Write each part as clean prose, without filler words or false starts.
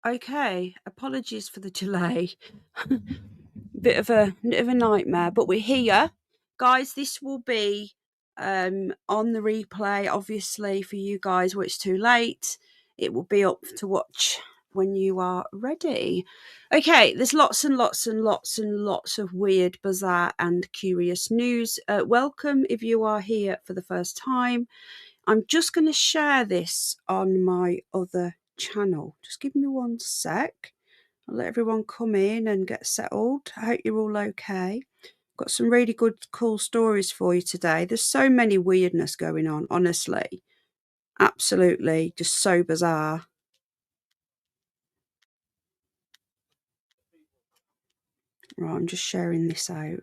Okay, apologies for the delay. bit of a nightmare, but we're here. Guys, this will be on the replay, obviously, for you guys where it's too late. It will be up to watch when you are ready. Okay, there's lots and lots and lots and lots of weird, bizarre, and curious news. Welcome if you are here for the first time. I'm just going to share this on my other channel. Just give me 1 sec. I'll let everyone come in and get settled. I hope you're all okay. Got some really good, cool stories for you today. There's so many weirdness going on, honestly. Absolutely, just so bizarre. Right, I'm just sharing this out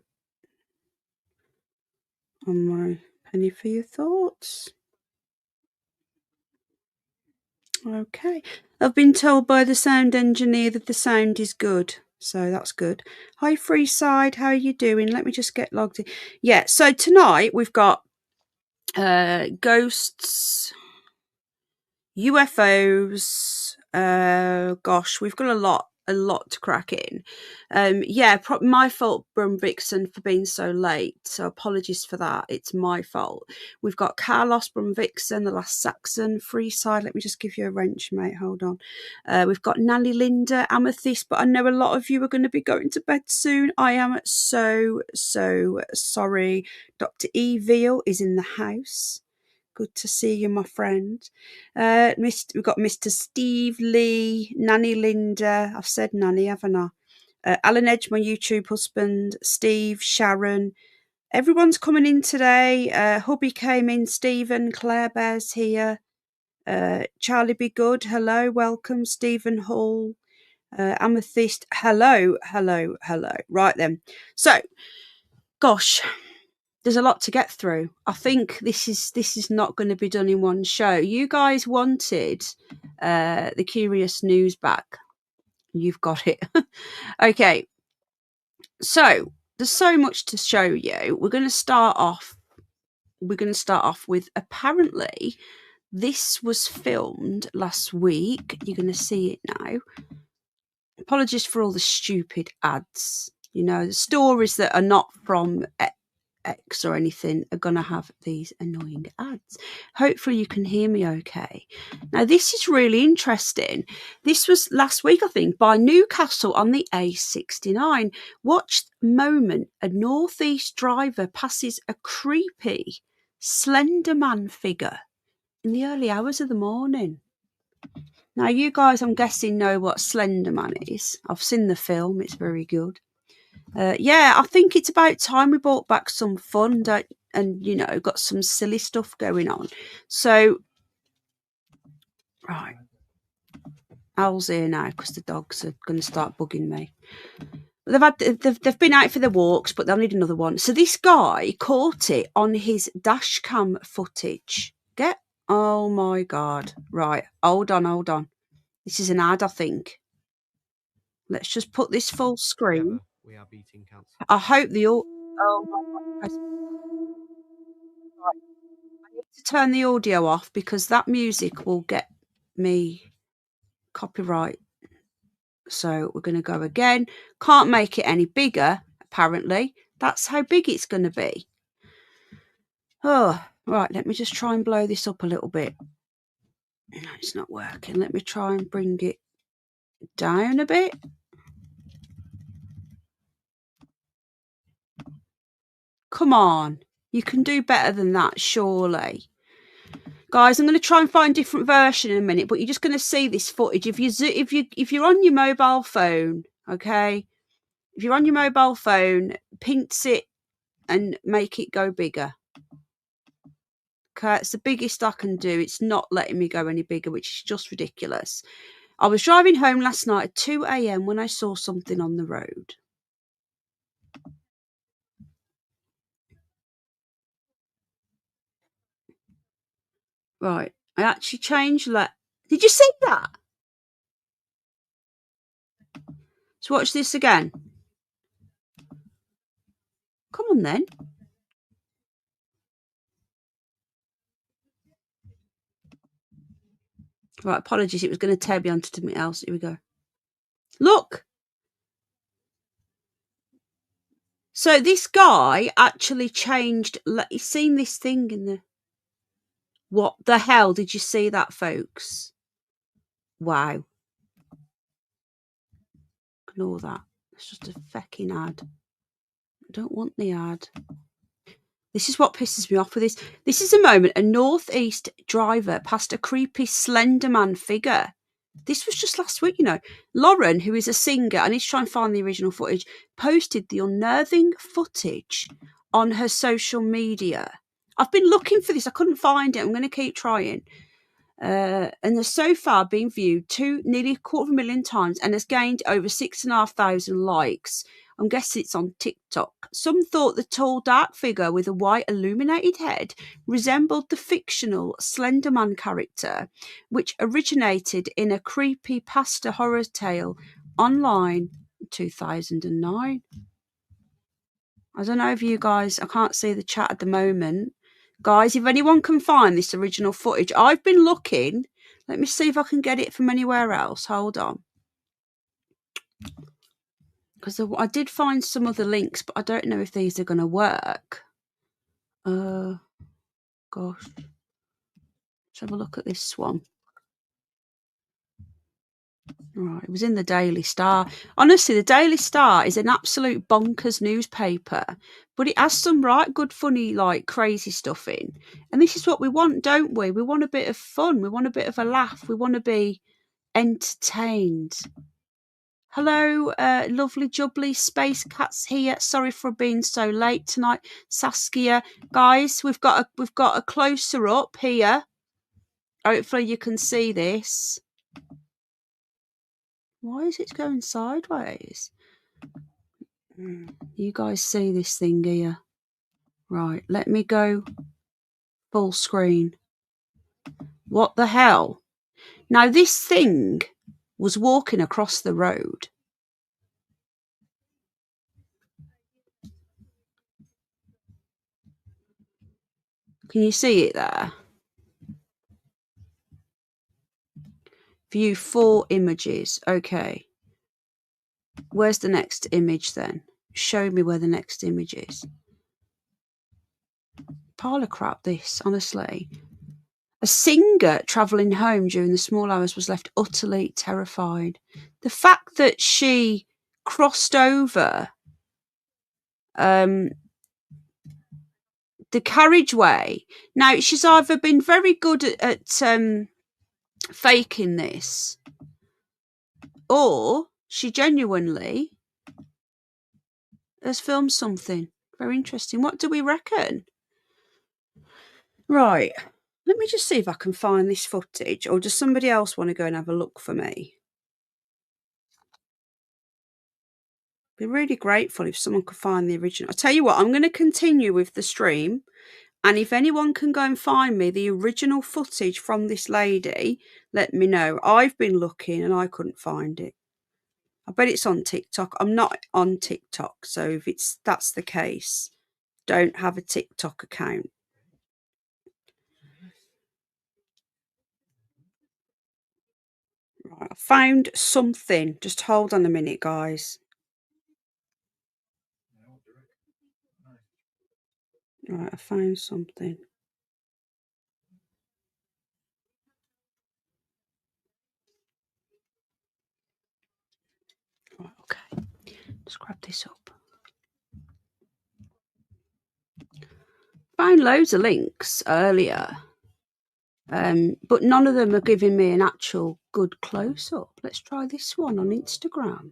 on my penny for your thoughts. Okay. I've been told by the sound engineer that the sound is good. So that's good. Hi, Freeside. How are you doing? Let me just get logged in. Yeah, so tonight we've got ghosts, UFOs. Gosh, we've got a lot to crack in. Yeah, my fault, Brum Vixen, for being so late. So apologies for that. It's my fault. We've got Carlos Brum Vixen, the last Saxon, Freeside. Let me just give you a wrench, mate. Hold on. We've got Nanny Linda, Amethyst, but I know a lot of you are going to be going to bed soon. I am so sorry. Dr. E. Veal is in the house. Good to see you, my friend. We've got Mr. Steve Lee, Nanny Linda. I've said Nanny, haven't I? Alan Edge, my YouTube husband. Steve, Sharon. Everyone's coming in today. Hubby came in. Stephen, Claire Bear's here. Charlie Be Good. Hello, welcome. Stephen Hall. Amethyst. Hello. Right then. So, gosh. There's a lot to get through. I think this is not going to be done in one show. You guys wanted the curious news back. You've got it. Okay. So there's so much to show you. We're going to start off with, apparently this was filmed last week. You're going to see it now. Apologies for all the stupid ads. You know, the stories that are not from X or anything are going to have these annoying ads. Hopefully you can hear me okay. Now, this is really interesting. This was last week, I think, by Newcastle on the A69. Watch the moment a northeast driver passes a creepy Slenderman figure in the early hours of the morning. Now, you guys, I'm guessing, know what Slenderman is. I've seen the film. It's very good. Yeah, I think it's about time we brought back some fun and, you know, got some silly stuff going on. So, right. Owl's here now because the dogs are going to start bugging me. They've been out for their walks, but they'll need another one. So this guy caught it on his dashcam footage. Oh my God. Right. Hold on. This is an ad, I think. Let's just put this full screen. We are beating cancer. I hope oh my God. I need to turn the audio off because that music will get me copyright. So we're going to go again. Can't make it any bigger, apparently. That's how big it's going to be. Oh, right. Let me just try and blow this up a little bit. No, it's not working. Let me try and bring it down a bit. Come on. You can do better than that, surely. Guys, I'm going to try and find a different version in a minute, but you're just going to see this footage. If you're on your mobile phone, okay, if you're on your mobile phone, pinch it and make it go bigger. Okay, it's the biggest I can do. It's not letting me go any bigger, which is just ridiculous. I was driving home last night at 2 a.m. when I saw something on the road. Right, I actually changed that. Did you see that? So watch this again. Come on then. Right, apologies. It was going to tear me onto something else. Here we go. Look. So this guy actually changed. You've seen this thing in the... What the hell? Did you see that, folks? Wow. Ignore that. It's just a fucking ad. I don't want the ad. This is what pisses me off with this. This is a moment a northeast driver passed a creepy Slenderman figure. This was just last week, you know. Lauren, who is a singer, and he's trying to find the original footage, posted the unnerving footage on her social media. I've been looking for this. I couldn't find it. I'm going to keep trying. And has so far been viewed nearly 250,000 times and has gained over 6,500 likes. I'm guessing it's on TikTok. Some thought the tall, dark figure with a white illuminated head resembled the fictional Slenderman character, which originated in a creepy pasta horror tale online in 2009. I don't know if you guys... I can't see the chat at the moment. Guys, if anyone can find this original footage, I've been looking. Let me see if I can get it from anywhere else. Hold on. Because I did find some other links, but I don't know if these are going to work. Gosh. Let's have a look at this one. Right, it was in the Daily Star. Honestly, the Daily Star is an absolute bonkers newspaper, but it has some right good, funny, like crazy stuff in. And this is what we want, don't we? We want a bit of fun. We want a bit of a laugh. We want to be entertained. Hello, lovely jubbly space cats here. Sorry for being so late tonight, Saskia. Guys, we've got a closer up here. Hopefully you can see this. Why is it going sideways? You guys see this thing here? Right, let me go full screen. What the hell? Now, this thing was walking across the road. Can you see it there? View 4 images. Okay. Where's the next image then? Show me where the next image is. Pile of crap, this, honestly. A singer travelling home during the small hours was left utterly terrified. The fact that she crossed over the carriageway. Now, she's either been very good at faking this, or she genuinely has filmed something very interesting. What do we reckon? Right. Let me just see if I can find this footage, or does somebody else want to go and have a look for me? Be really grateful if someone could find the original. I'll tell you what, I'm going to continue with the stream, and if anyone can go and find me the original footage from this lady, let me know. I've been looking and I couldn't find it. I bet it's on TikTok. I'm not on TikTok, so if that's the case, don't have a TikTok account. Right, I found something. Just hold on a minute, guys. Right, I found something. Right, okay. Let's grab this up. Found loads of links earlier, but none of them are giving me an actual good close-up. Let's try this one on Instagram.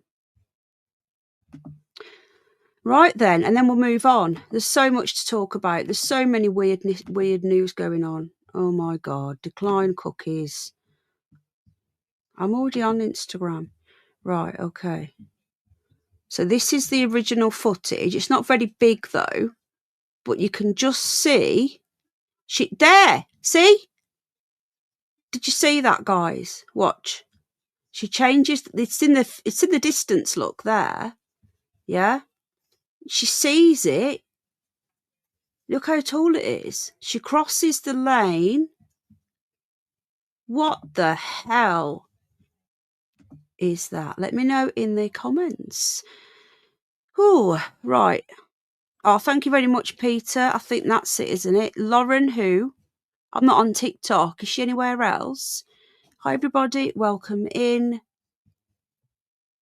Right then, and then we'll move on. There's so much to talk about. There's so many weird news going on. Oh my God, decline cookies. I'm already on Instagram. Right, okay. So this is the original footage. It's not very big though, but you can just see there. See? Did you see that, guys? Watch. She changes. It's in the distance. Look there. Yeah. She sees it. Look how tall it is. She crosses the lane. What the hell? is that? Let me know in the comments. Oh, right. Oh, thank you very much, Peter. I think that's it, isn't it? Lauren, who? I'm not on TikTok. Is she anywhere else? Hi, everybody. Welcome in.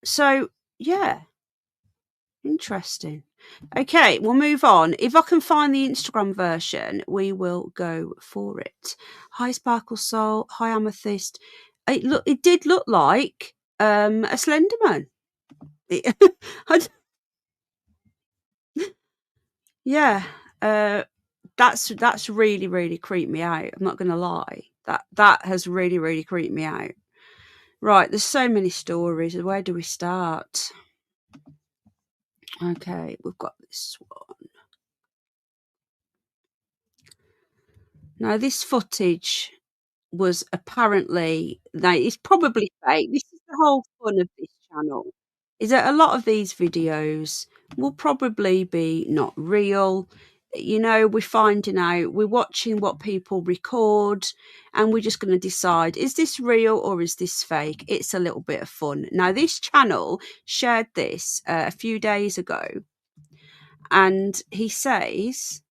So, yeah. Interesting. Okay, we'll move on. If I can find the Instagram version, we will go for it. Hi, Sparkle Soul. Hi, Amethyst. It did look like a Slenderman. Yeah, that's really, really creeped me out. I'm not going to lie. That has really, really creeped me out. Right, there's so many stories. Where do we start? Okay, we've got this one. Now, this footage was apparently, now it's probably fake. This is the whole fun of this channel, is that a lot of these videos will probably be not real. You know, we're finding out, we're watching what people record, and we're just going to decide, is this real or is this fake? It's a little bit of fun. Now, this channel shared this a few days ago, and he says,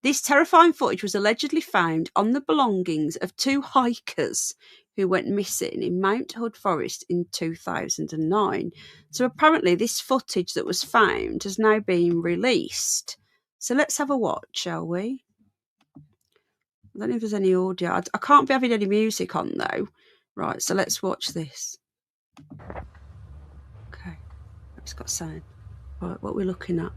this terrifying footage was allegedly found on the belongings of 2 hikers who went missing in Mount Hood Forest in 2009. So apparently this footage that was found has now been released. So let's have a watch, shall we? I don't know if there's any audio. I can't be having any music on though. Right, so let's watch this. Okay, it's got sound. Right, what we're looking at.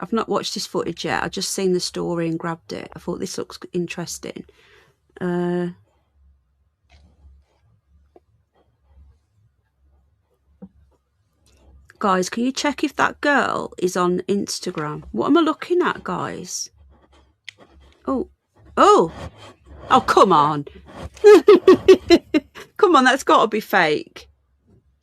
I've not watched this footage yet. I've just seen the story and grabbed it. I thought this looks interesting. Guys, can you check if that girl is on Instagram? What am I looking at, guys? Oh, come on. Come on, that's got to be fake.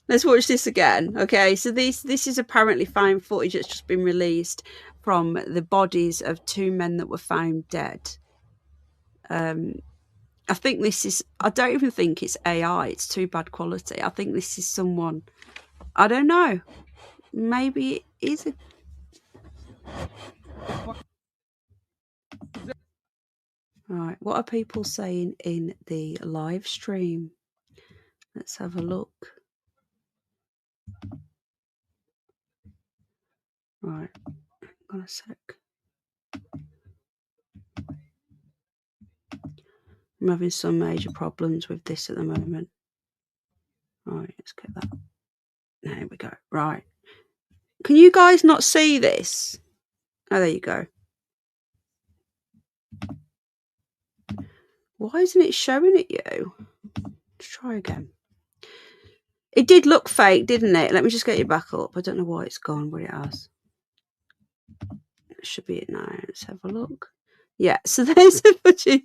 Let's watch this again. Okay, so this is apparently found footage that's just been released from the bodies of 2 men that were found dead. I think this is, I don't even think it's AI. It's too bad quality. I think this is someone, I don't know. Maybe it is a... Right, what are people saying in the live stream? Let's have a look. Right, hang on a sec. I'm having some major problems with this at the moment. Right, let's get that. There we go. Right. Can you guys not see this? Oh, there you go. Why isn't it showing it you? Let's try again. It did look fake, didn't it? Let me just get you back up. I don't know why it's gone, but it has. It should be it now. Let's have a look. Yeah, so there's a footage.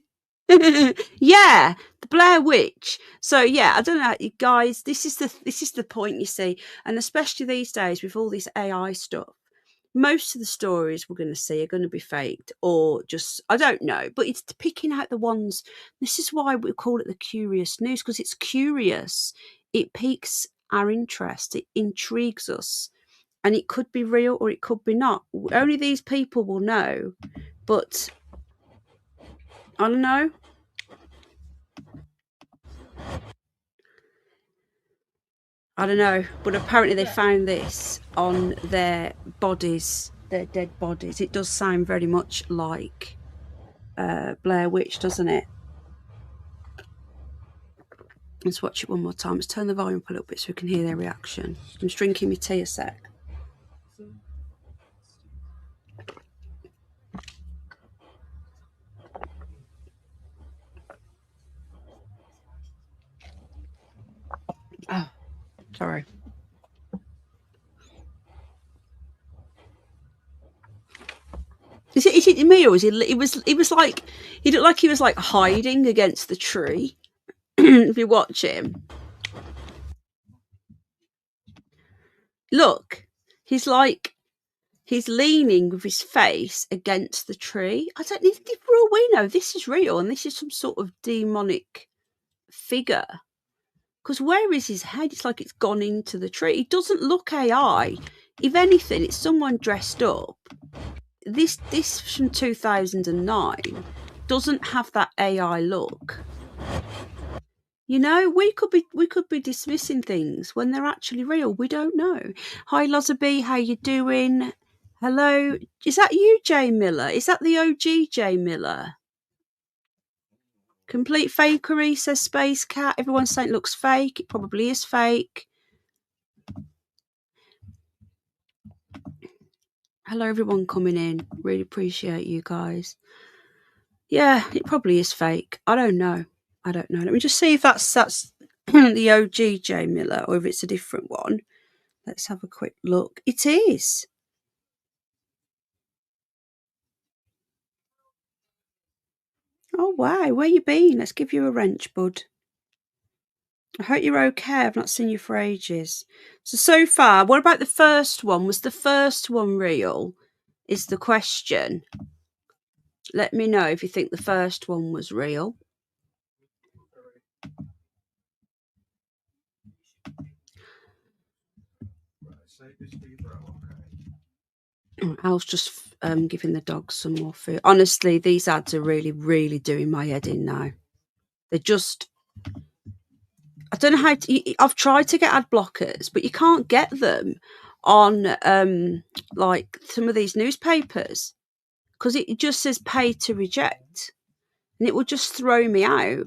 Yeah, the Blair Witch. So yeah, I don't know, you guys. This is the point, you see, and especially these days with all this AI stuff. Most of the stories we're going to see are going to be faked, or just, I don't know, but it's picking out the ones. This is why we call it the curious news, because it's curious. It piques our interest. It intrigues us, and it could be real or it could be not. Only these people will know, but I don't know. I don't know, but apparently they found this on their bodies, their dead bodies. It does sound very much like Blair Witch, doesn't it? Let's watch it one more time. Let's turn the volume up a little bit so we can hear their reaction. I'm just drinking my tea a sec. Oh, sorry. Is it me, or is it was like, he looked like he was like hiding against the tree. If you watch him, look, he's He's leaning with his face against the tree. I don't know, for all we know, this is real and this is some sort of demonic figure. Because where is his head? It's like it's gone into the tree. It doesn't look AI. If anything, it's someone dressed up. This from 2009 doesn't have that AI look. You know, we could be dismissing things when they're actually real. We don't know. Hi, Lozaby, how you doing? Hello, is that you, Jay Miller? Is that the OG Jay Miller? Complete fakery, says Space Cat. Everyone's saying it looks fake. It probably is fake. Hello, everyone coming in. Really appreciate you guys. Yeah, it probably is fake. I don't know. Let me just see if that's the OG Jay Miller or if it's a different one. Let's have a quick look. It is. Oh, wow. Where you been? Let's give you a wrench, bud. I hope you're okay. I've not seen you for ages. So far, what about the first one? Was the first one real? Is the question. Let me know if you think the first one was real. I was just giving the dogs some more food. Honestly, these ads are really, really doing my head in now. They're just... I don't know how to... I've tried to get ad blockers, but you can't get them on like some of these newspapers because it just says pay to reject and it will just throw me out.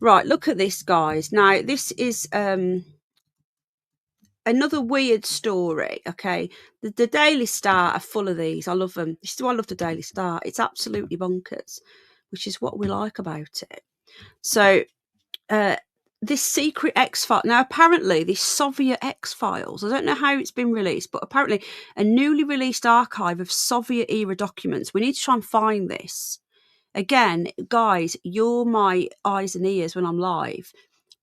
Right, look at this, guys. Now, this is... another weird story, okay? The Daily Star are full of these. I love them. This is why I love the Daily Star. It's absolutely bonkers, which is what we like about it. So, this secret X-File... Now, apparently, this Soviet X-Files, I don't know how it's been released, but apparently a newly released archive of Soviet-era documents. We need to try and find this. Again, guys, you're my eyes and ears when I'm live.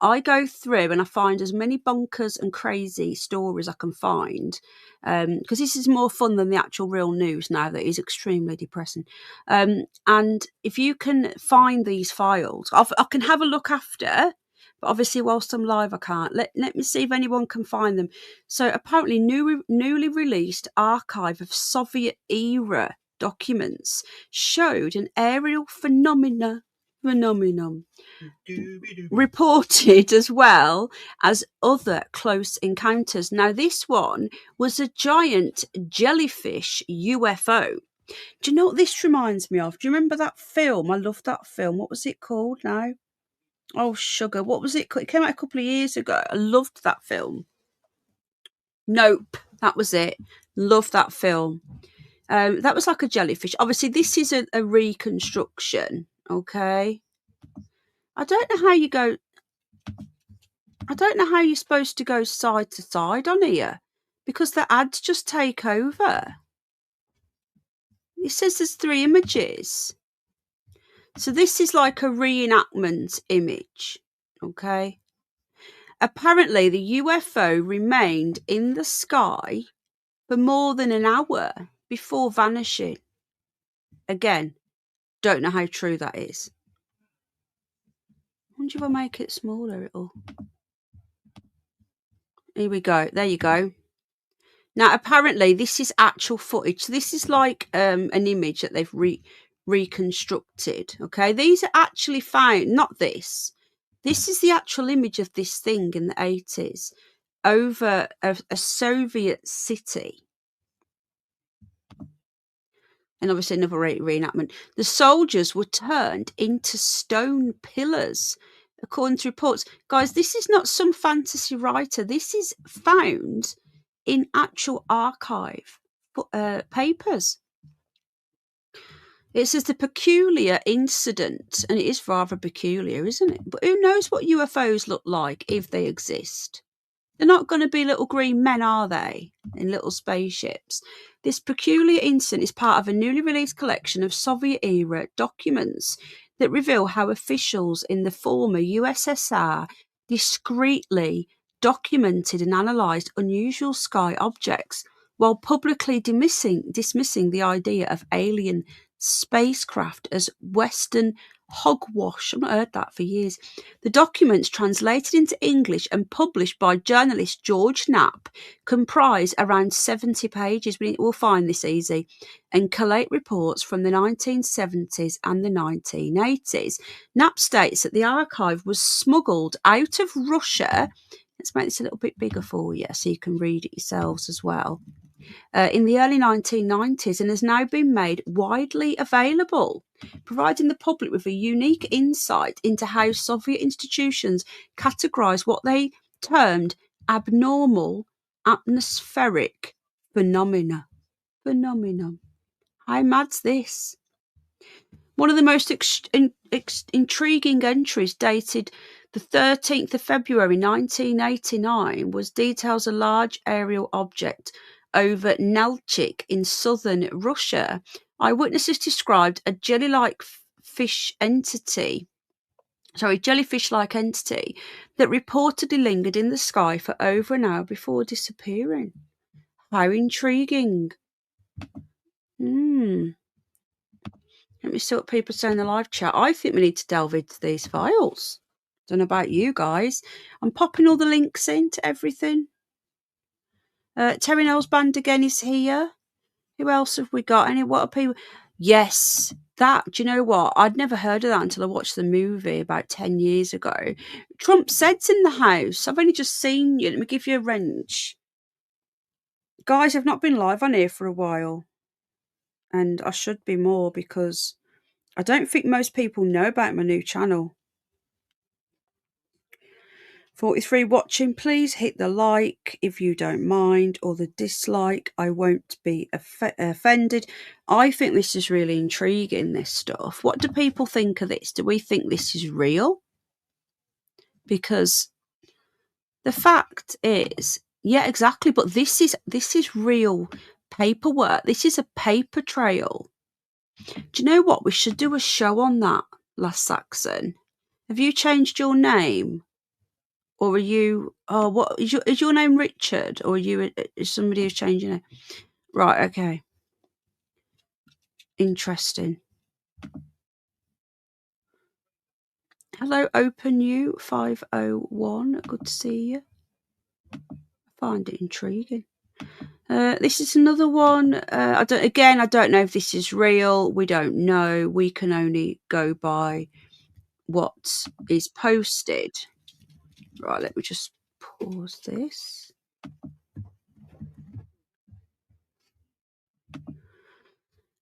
I go through and I find as many bonkers and crazy stories I can find because this is more fun than the actual real news now that is extremely depressing. And if you can find these files, I can have a look after, but obviously whilst I'm live I can't. Let me see if anyone can find them. So apparently newly released archive of Soviet-era documents showed an aerial phenomenon reported as well as other close encounters. Now, this one was a giant jellyfish UFO. Do you know what this reminds me of? Do you remember that film? I love that film. What was it called now? Oh, sugar. What was it called? It came out a couple of years ago. I loved that film. Nope. That was it. Loved that film. That was like a jellyfish. Obviously, this is a reconstruction. Okay. I don't know how you're supposed to go side to side on here because the ads just take over. It says there's 3 images. So this is like a reenactment image. Okay. Apparently, the UFO remained in the sky for more than an hour before vanishing. Again, don't know how true that is. I wonder if I make it smaller, it'll... Here we go. There you go. Now, apparently, this is actual footage. So this is like an image that they've reconstructed. Okay, these are actually found. Not this. This is the actual image of this thing in the 80s over a Soviet city. And obviously another reenactment. The soldiers were turned into stone pillars, according to reports. Guys, this is not some fantasy writer. This is found in actual archive papers. It says the peculiar incident, and it is rather peculiar, isn't it? But who knows what UFOs look like if they exist? They're not going to be little green men, are they? In little spaceships. This peculiar incident is part of a newly released collection of Soviet-era documents that reveal how officials in the former USSR discreetly documented and analysed unusual sky objects while publicly dismissing the idea of alien spacecraft as Western hogwash. I've not heard that for years. The documents, translated into English and published by journalist George Knapp, comprise around 70 pages. We'll find this easy, and collate reports from the 1970s and the 1980s. Knapp states that the archive was smuggled out of Russia. Let's make this a little bit bigger for you so you can read it yourselves as well. In the early 1990s, and has now been made widely available, providing the public with a unique insight into how Soviet institutions categorised what they termed abnormal atmospheric phenomena. How mad's this? One of the most intriguing entries, dated the 13th of February 1989, was details a large aerial object over Nalchik in southern Russia. Eyewitnesses described a jellyfish-like entity that reportedly lingered in the sky for over an hour before disappearing. How intriguing. Let me see what people say in the live chat. I think we need to delve into these files. Don't know about you guys. I'm popping all the links into everything. Terry Knowles Band again is here. Who else have we got? What are people? Yes, that. Do you know what? I'd never heard of that until I watched the movie about 10 years ago. Trump said's in the house. I've only just seen you. Let me give you a wrench. Guys, I've not been live on here for a while. And I should be more, because I don't think most people know about my new channel. 43 watching, please hit the like if you don't mind, or the dislike. I won't be offended. I think this is really intriguing, this stuff. What do people think of this? Do we think this is real? Because the fact is, yeah, exactly, but this is real paperwork. This is a paper trail. Do you know what? We should do a show on that, Last Saxon. Have you changed your name? Or are you, what is your name Richard? Or are you somebody who's changing it? Right, okay. Interesting. Hello, OpenU501. Good to see you. I find it intriguing. This is another one. I don't know if this is real. We don't know. We can only go by what is posted. Right, let me just pause this.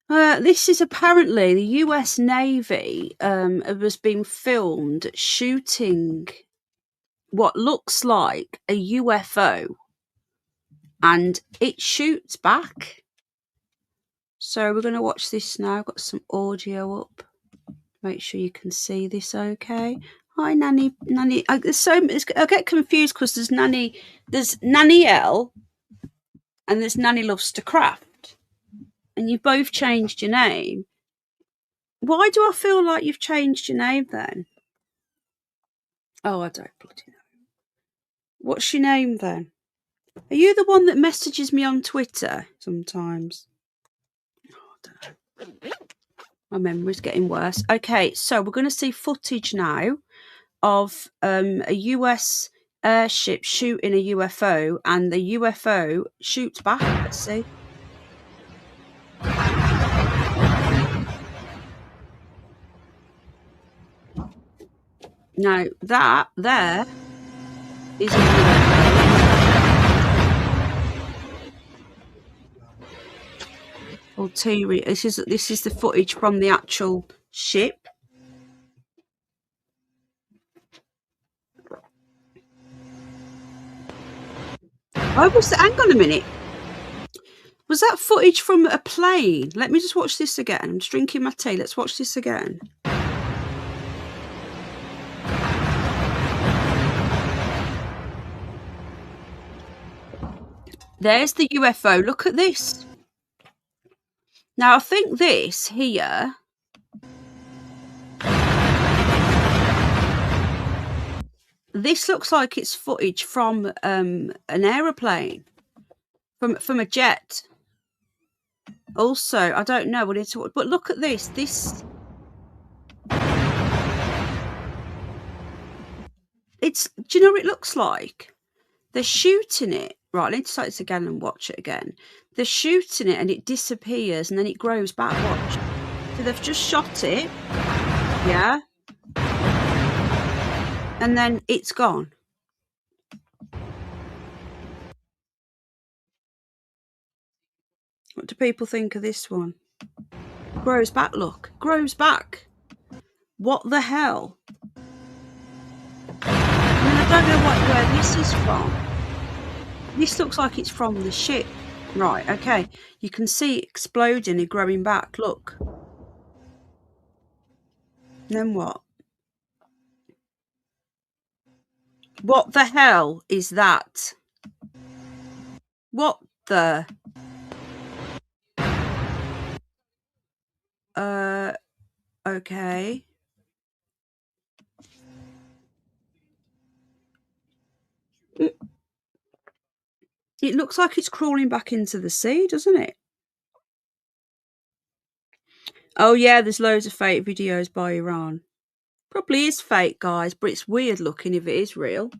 This is apparently the US Navy has been filmed shooting what looks like a UFO, and it shoots back. So we're going to watch this now. I've got some audio up. Make sure you can see this okay. Hi, Nanny. I get confused because there's Nanny L, and there's Nanny Loves to Craft, and you both changed your name. Why do I feel like you've changed your name then? Oh, I don't bloody know. What's your name then? Are you the one that messages me on Twitter sometimes? Oh, I don't know. My memory's getting worse. Okay, so we're going to see footage now of a US airship shooting a UFO, and the UFO shoots back. Let's see. Now, that there is a UFO. This is the footage from the actual ship. Hang on a minute. Was that footage from a plane? Let me just watch this again. I'm just drinking my tea. Let's watch this again. There's the UFO. Look at this. Now, I think this here this looks like it's footage from an aeroplane, from a jet. Also, I don't know what it's, but look at this. It's. Do you know what it looks like? They're shooting it. Right, I need to start this again and watch it again. They're shooting it and it disappears and then it grows back. Watch. So they've just shot it. Yeah. And then it's gone. What do people think of this one? Grows back, look. Grows back. What the hell? I mean, I don't know where this is from. This looks like it's from the ship. Right, okay. You can see it exploding and growing back. Look. Then what? What the hell is that? What the? Okay. It looks like it's crawling back into the sea, doesn't it? Oh yeah, there's loads of fake videos by Iran. Probably is fake, guys, but it's weird looking if it is real.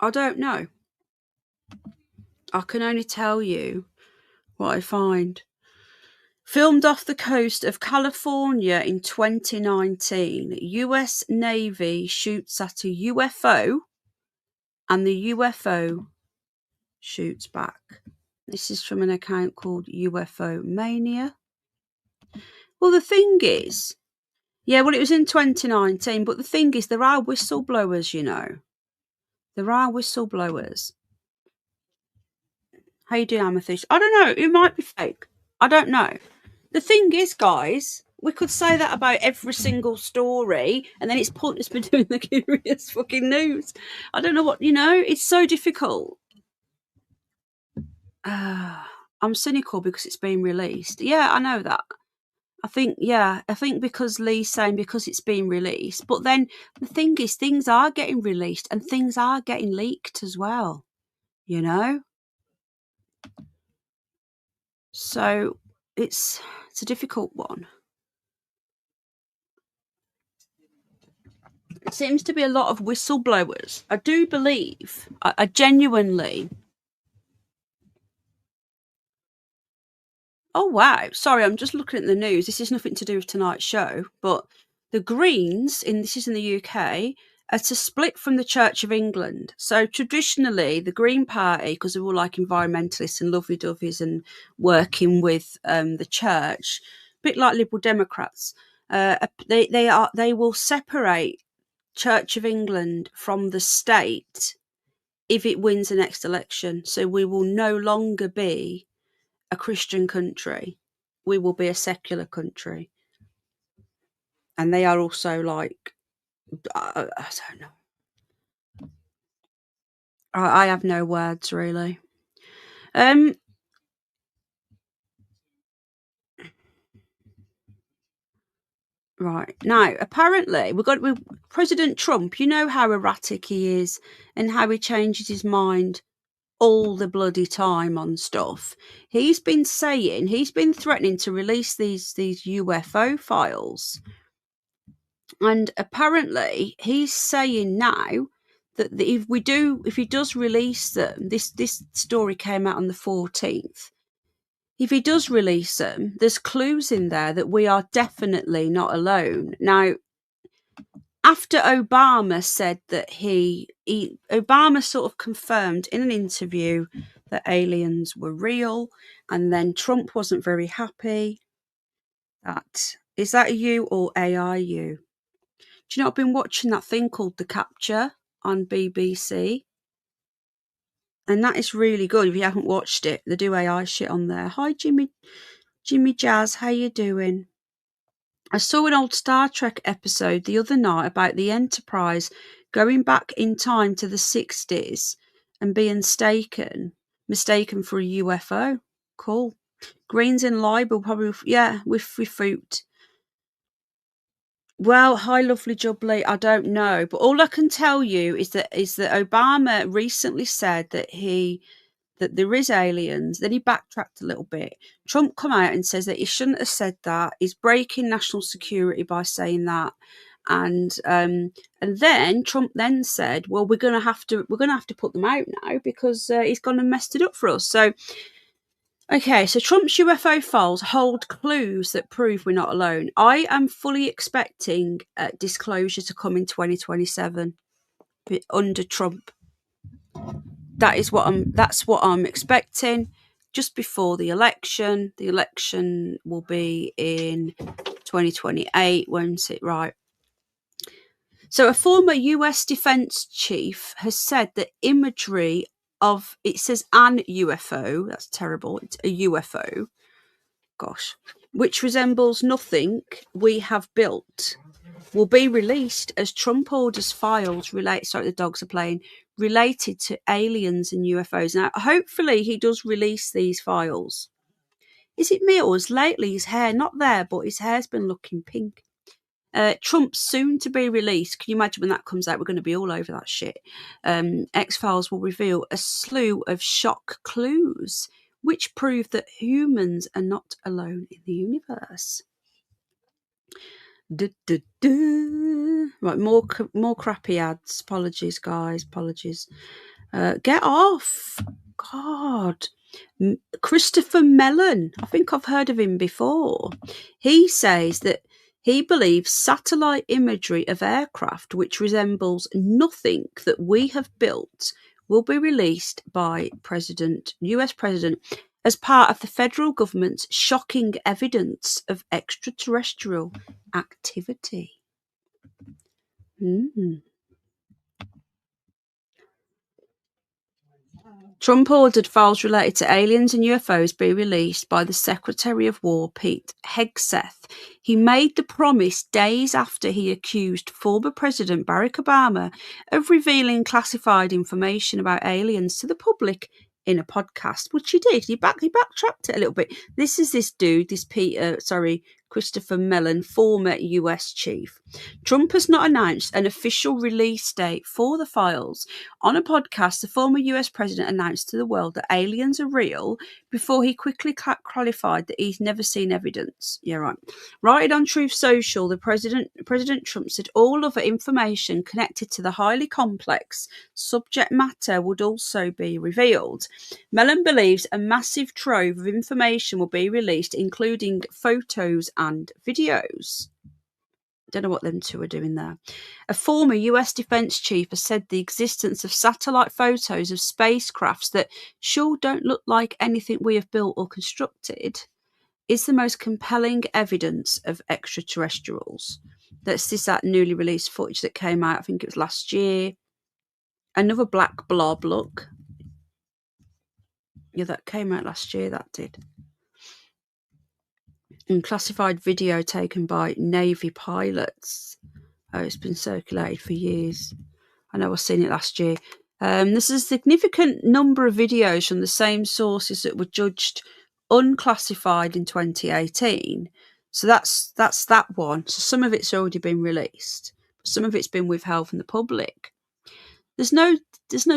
I don't know. I can only tell you what I find. Filmed off the coast of California in 2019, US Navy shoots at a UFO and the UFO shoots back. This is from an account called UFO Mania. Well, the thing is, yeah, well, it was in 2019, but the thing is, there are whistleblowers, you know. There are whistleblowers. How you doing, Amethyst? I don't know. It might be fake. I don't know. The thing is, guys, we could say that about every single story, and then it's pointless for doing the curious fucking news. I don't know what, you know, it's so difficult. I'm cynical because it's been released. Yeah, I know that. I think because Lee's saying because it's been released. But then the thing is, things are getting released and things are getting leaked as well, you know? So it's a difficult one. It seems to be a lot of whistleblowers. I do believe, I genuinely. Oh, wow. Sorry, I'm just looking at the news. This has nothing to do with tonight's show, but the Greens, this is in the UK, are to split from the Church of England. So traditionally, the Green Party, because they're all like environmentalists and lovey-doveys and working with the church, a bit like Liberal Democrats, they will separate Church of England from the state if it wins the next election. So we will no longer be a Christian country. We will be a secular country. And they are also like, I don't know. I have no words, really. Right. Now, apparently, we've got with President Trump, you know how erratic he is and how he changes his mind all the bloody time on stuff. He's been threatening to release these UFO files. And apparently he's saying now that if he does release them, this story came out on the 14th. If he does release them, there's clues in there that we are definitely not alone. Now, after Obama said that Obama sort of confirmed in an interview that aliens were real, and then Trump wasn't very happy. Is that you or AI you? Do you know, I've been watching that thing called The Capture on BBC. And that is really good if you haven't watched it. They do AI shit on there. Hi, Jimmy Jazz, how you doing? I saw an old Star Trek episode the other night about the Enterprise going back in time to the 60s and being mistaken for a UFO. Cool. Greens in Libel probably, yeah, with fruit. Well, hi, lovely jubbly. I don't know, but all I can tell you is that Obama recently said that there is aliens. Then he backtracked a little bit. Trump come out and says that he shouldn't have said that. He's breaking national security by saying that. And then Trump then said, "Well, we're gonna have to put them out now because he's gone and messed it up for us." So, okay, so Trump's UFO files hold clues that prove we're not alone. I am fully expecting disclosure to come in 2027 under Trump. That's what I'm expecting just before the election. The election will be in 2028, won't it? Right. So a former US defense chief has said that imagery of, it says an UFO, that's terrible, it's a UFO, gosh, which resembles nothing we have built, will be released as Trump orders files the dogs are playing, related to aliens and UFOs. Now, hopefully he does release these files. Is it me, or is lately his hair not there, but his hair's been looking pink? Trump's soon to be released. Can you imagine when that comes out? We're going to be all over that shit. X-Files will reveal a slew of shock clues which prove that humans are not alone in the universe. Right, more crappy ads. Apologies, guys. Apologies. Get off. God. Christopher Mellon. I think I've heard of him before. He says that he believes satellite imagery of aircraft which resembles nothing that we have built will be released by US President, as part of the federal government's shocking evidence of extraterrestrial activity. Trump ordered files related to aliens and UFOs be released by the Secretary of War, Pete Hegseth. He made the promise days after he accused former President Barack Obama of revealing classified information about aliens to the public in a podcast, which he did. He backtracked it a little bit. This is this dude, Christopher Mellon, former US chief. Trump has not announced an official release date for the files. On a podcast, the former US president announced to the world that aliens are real before he quickly qualified that he's never seen evidence. Yeah, right. Right on Truth Social, President Trump said all other information connected to the highly complex subject matter would also be revealed. Mellon believes a massive trove of information will be released, including photos and videos. Don't know what them two are doing there. A former US defense chief has said the existence of satellite photos of spacecrafts that sure don't look like anything we have built or constructed is the most compelling evidence of extraterrestrials. That's that newly released footage that came out, I think it was last year. Another black blob, look. Yeah, that came out last year, that did. And classified video taken by Navy pilots. Oh, it's been circulated for years. I know I've seen it last year. There's a significant number of videos from the same sources that were judged unclassified in 2018. So that's that one. So some of it's already been released. Some of it's been withheld from the public. There's no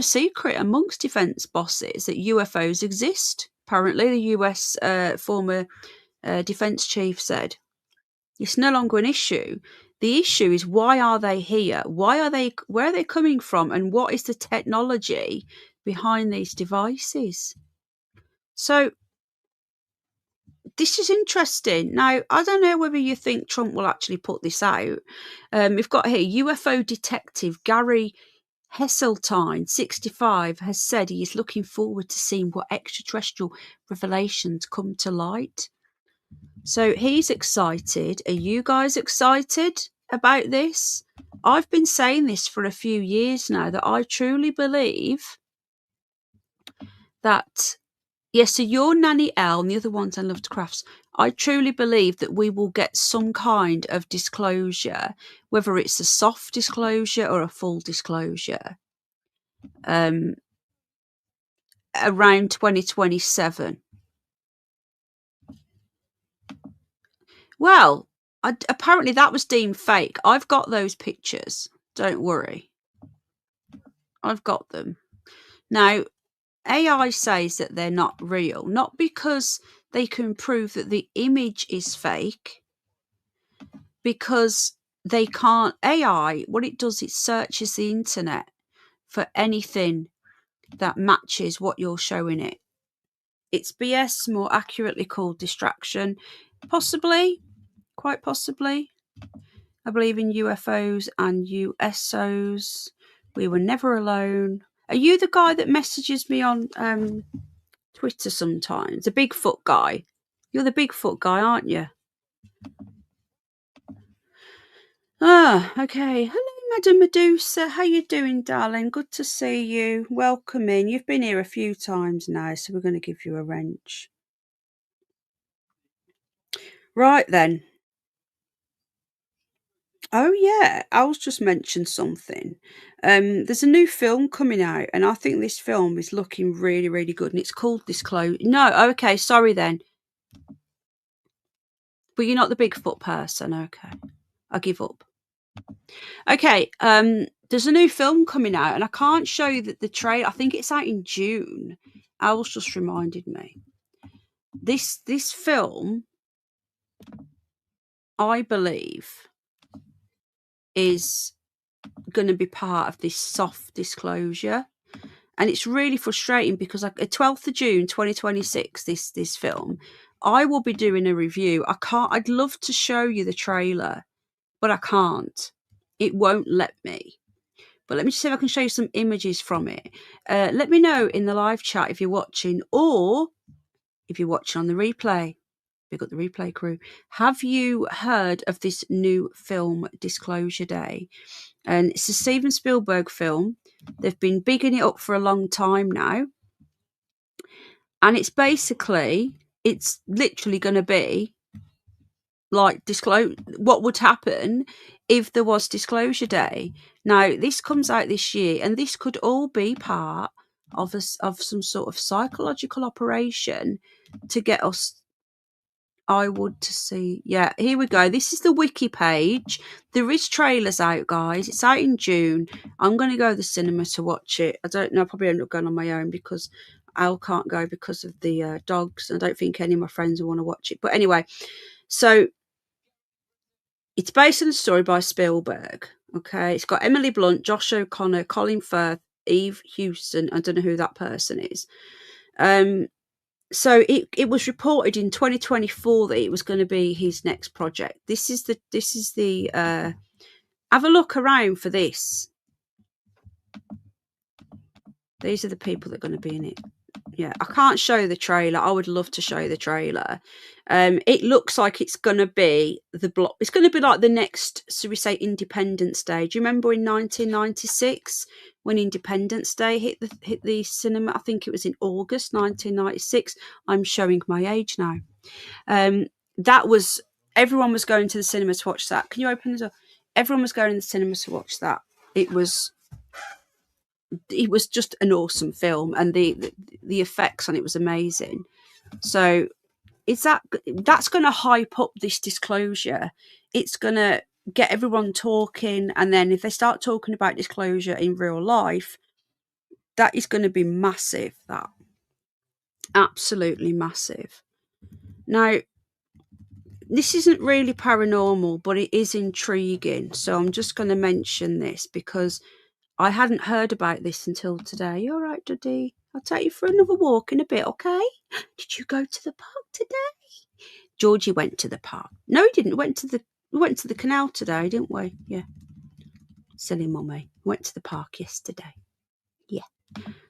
secret amongst defence bosses that UFOs exist. Apparently, the US former defence chief said it's no longer an issue. The issue is, why are they here? Where are they coming from? And what is the technology behind these devices? So this is interesting. Now, I don't know whether you think Trump will actually put this out. We've got here UFO detective Gary Hesseltine, 65, has said he is looking forward to seeing what extraterrestrial revelations come to light. So he's excited. Are you guys excited about this? I've been saying this for a few years now, that I truly believe that, yes, so you're Nanny L and the other ones I Loved Crafts. I truly believe that we will get some kind of disclosure, whether it's a soft disclosure or a full disclosure, around 2027. Well, apparently that was deemed fake. I've got those pictures. Don't worry. I've got them. Now, AI says that they're not real, not because they can prove that the image is fake, because they can't. AI, what it does, it searches the internet for anything that matches what you're showing it. It's BS, more accurately called distraction. Possibly, quite possibly. I believe in UFOs and USOs. We were never alone. Are you the guy that messages me on Twitter sometimes? The Bigfoot guy. You're the Bigfoot guy, aren't you? Ah, okay. Hello, Madam Medusa. How you doing, darling? Good to see you. Welcome in. You've been here a few times now, so we're going to give you a wrench. Right then. Oh yeah, Al's just mentioned something. There's a new film coming out, and I think this film is looking really, really good, and it's called Disclose. No, okay, sorry then. But you're not the Bigfoot person, okay. I give up. Okay, there's a new film coming out, and I can't show you the trailer. I think it's out in June. Al's just reminded me. This film, I believe, is going to be part of this soft disclosure. And it's really frustrating because 12th of June 2026, this film, I will be doing a review. I'd love to show you the trailer, but I can't. It won't let me. But let me just see if I can show you some images from it. Let me know in the live chat if you're watching, or if you're watching on the replay. We've got the replay crew. Have you heard of this new film, Disclosure Day? And it's a Steven Spielberg film. They've been bigging it up for a long time now. And it's literally going to be like what would happen if there was Disclosure Day. Now, this comes out this year, and this could all be part of some sort of psychological operation to get us, I would, to see. Yeah, here we go. This is the wiki page. There is trailers out, guys. It's out in June. I'm going to go to the cinema to watch it. I don't know. I'll probably end up going on my own because Al can't go because of the dogs. I don't think any of my friends will want to watch it. But anyway, so it's based on a story by Spielberg. Okay, it's got Emily Blunt, Josh O'Connor, Colin Firth, Eve Hewson. I don't know who that person is. So it was reported in 2024 that it was going to be his next project. This is the have a look around for this. These are the people that are going to be in it. Yeah, I can't show the trailer. I would love to show the trailer. It looks like it's going to be it's going to be like the next, so we say, Independence Day. Do you remember in 1996 when Independence Day hit the cinema? I think it was in August 1996. I'm showing my age now. That was, everyone was going to the cinema to watch that. Can you open the door? Everyone was going to the cinema to watch that. It was just an awesome film, and the effects on it was amazing. So that's going to hype up this disclosure. It's going to get everyone talking, and then if they start talking about disclosure in real life, that is going to be massive. That absolutely massive. Now, this isn't really paranormal, but it is intriguing, so I'm just going to mention this because I hadn't heard about this until today. You all right, Duddy? I'll take you for another walk in a bit, okay? Did you go to the park today? Georgie went to the park. No, he didn't. We went to the canal today, didn't we? Yeah. Silly mummy. Went to the park yesterday. Yeah.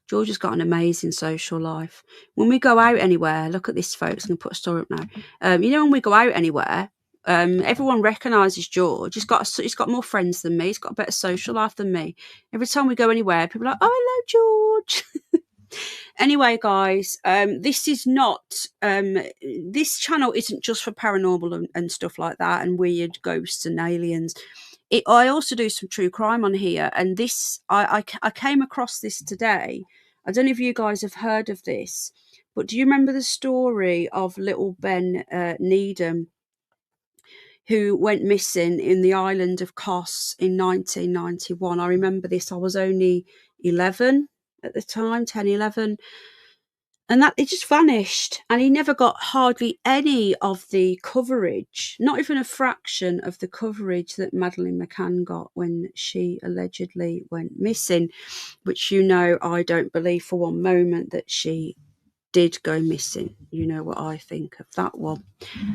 Georgia's got an amazing social life. When we go out anywhere, look at this, folks. I'm going to put a story up now. When we go out anywhere, everyone recognises George. He's got more friends than me. He's got a better social life than me. Every time we go anywhere, people are like, "Oh, hello, George." Anyway, guys, this is not this channel isn't just for paranormal and stuff like that, and weird ghosts and aliens. I also do some true crime on here, and this I came across this today. I don't know if you guys have heard of this, but do you remember the story of little Ben Needham, who went missing in the island of Kos in 1991. I remember this. I was only 11 at the time, 10, 11. And that he just vanished, and he never got hardly any of the coverage, not even a fraction of the coverage that Madeleine McCann got when she allegedly went missing, which, you know, I don't believe for one moment that she did go missing. You know what I think of that one.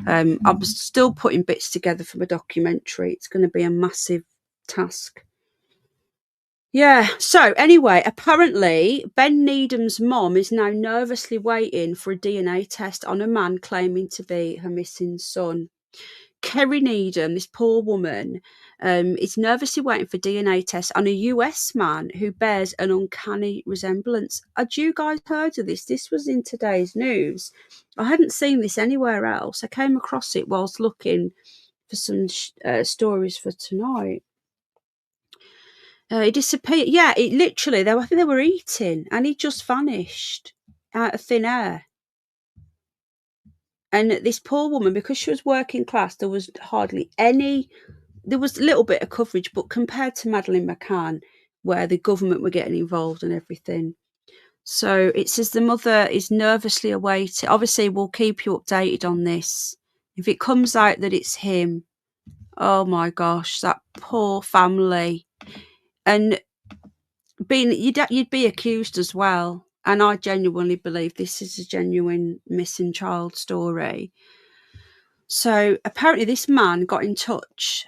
I'm still putting bits together from a documentary. It's going to be a massive task. Yeah, so anyway, apparently Ben Needham's mom is now nervously waiting for a DNA test on a man claiming to be her missing son. Kerry Needham, this poor woman, is nervously waiting for DNA tests on a US man who bears an uncanny resemblance. Had you guys heard of this? This was in today's news. I hadn't seen this anywhere else. I came across it whilst looking for some stories for tonight. He disappeared. Yeah, it literally, I think they were eating, and he just vanished out of thin air. And this poor woman, because she was working class, there was hardly any, there was a little bit of coverage, but compared to Madeleine McCann, where the government were getting involved and everything. So it says the mother is nervously awaiting. Obviously, we'll keep you updated on this. If it comes out that it's him, oh my gosh, that poor family. And you'd be accused as well, and I genuinely believe this is a genuine missing child story. So apparently this man got in touch.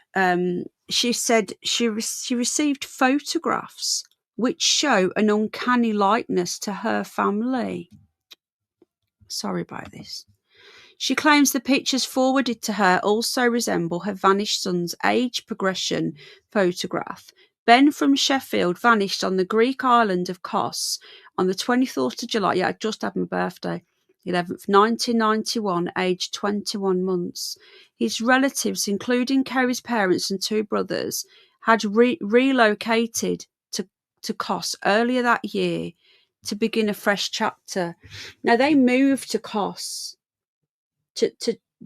She said she received photographs which show an uncanny likeness to her family. Sorry about this. She claims the pictures forwarded to her also resemble her vanished son's age progression photograph. Ben from Sheffield vanished on the Greek island of Kos on the 24th of July. Yeah, I just had my birthday, 11th, 1991, aged 21 months. His relatives, including Kerry's parents and two brothers, had relocated to Kos earlier that year to begin a fresh chapter. Now, they moved to Kos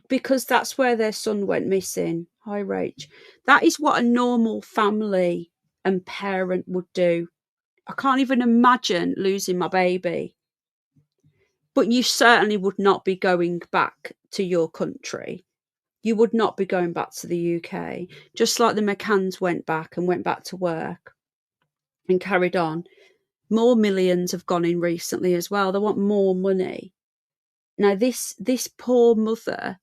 because that's where their son went missing. Hi, Rach. That is what a normal family and parent would do. I can't even imagine losing my baby. But you certainly would not be going back to your country. You would not be going back to the UK. Just like the McCanns went back to work and carried on. More millions have gone in recently as well. They want more money. Now, this poor mother,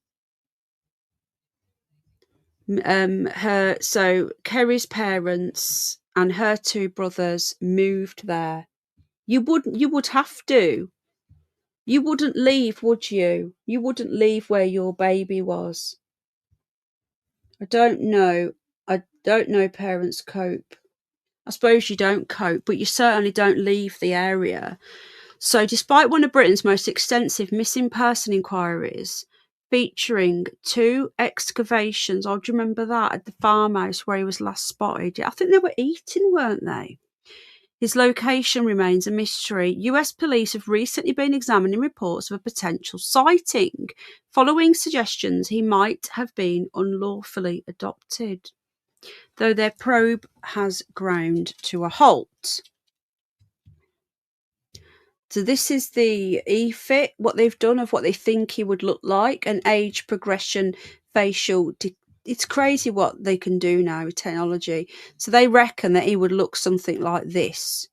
so Kerry's parents and her two brothers moved there. You would have to. You wouldn't leave, would you? You wouldn't leave where your baby was. I don't know. Parents cope. I suppose you don't cope, but you certainly don't leave the area. So despite one of Britain's most extensive missing person inquiries, featuring two excavations, do you remember that, at the farmhouse where he was last spotted? I think they were eating, weren't they? His location remains a mystery. US police have recently been examining reports of a potential sighting, following suggestions he might have been unlawfully adopted, though their probe has ground to a halt. So this is the EFIT, what they've done of what they think he would look like, an age progression facial. It's crazy what they can do now with technology. So they reckon that he would look something like this.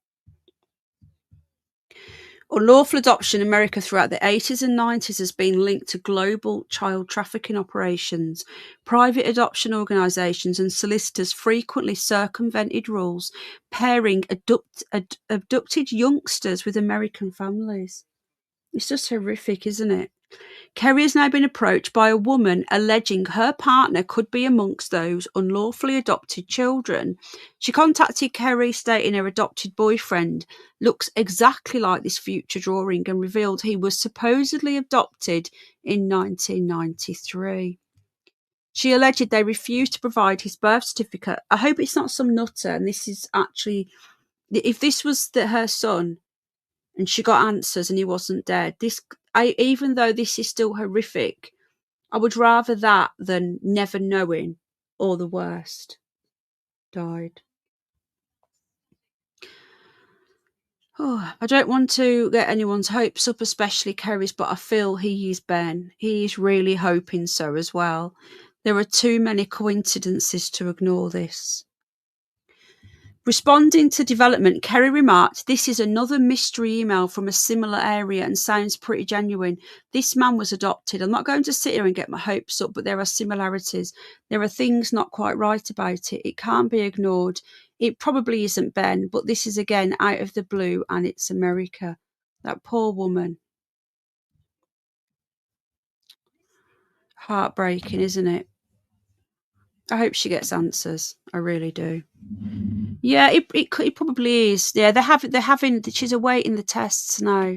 Unlawful adoption in America throughout the 80s and 90s has been linked to global child trafficking operations. Private adoption organisations and solicitors frequently circumvented rules, pairing abducted youngsters with American families. It's just horrific, isn't it? Kerry has now been approached by a woman alleging her partner could be amongst those unlawfully adopted children. She contacted Kerry, stating her adopted boyfriend looks exactly like this future drawing, and revealed he was supposedly adopted in 1993. She alleged they refused to provide his birth certificate. I hope it's not some nutter, and this is actually, if this was her son, and she got answers and he wasn't dead. Even though this is still horrific, I would rather that than never knowing, or the worst, died. Oh, I don't want to get anyone's hopes up, especially Kerry's, but I feel he is Ben. He is really hoping so as well. There are too many coincidences to ignore this. Responding to development, Kerry remarked, "This is another mystery email from a similar area and sounds pretty genuine. This man was adopted. I'm not going to sit here and get my hopes up, but there are similarities. There are things not quite right about it. It can't be ignored. It probably isn't Ben, but this is again out of the blue and it's America." That poor woman. Heartbreaking, isn't it? I hope she gets answers. I really do. Yeah, it probably is. Yeah, they're having. She's awaiting the tests now.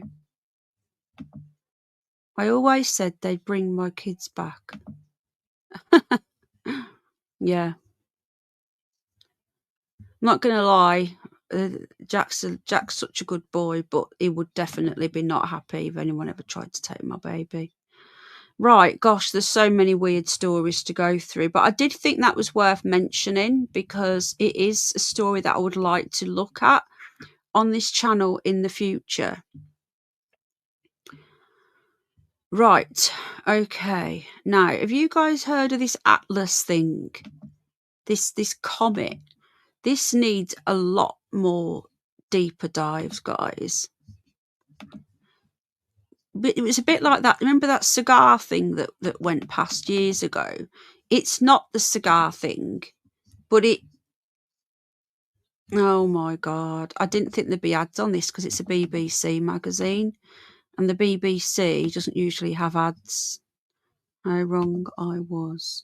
I always said they'd bring my kids back. Yeah, I'm not gonna lie. Jack's such a good boy, but he would definitely be not happy if anyone ever tried to take my baby. Right, gosh, there's so many weird stories to go through, but I did think that was worth mentioning because it is a story that I would like to look at on this channel in the future. Right, okay. Now, have you guys heard of this Atlas thing? This comet? This needs a lot more deeper dives, guys. But it was a bit like that. Remember that cigar thing that went past years ago? It's not the cigar thing, but it... Oh my God. I didn't think there'd be ads on this because it's a BBC magazine. And the BBC doesn't usually have ads. How wrong I was.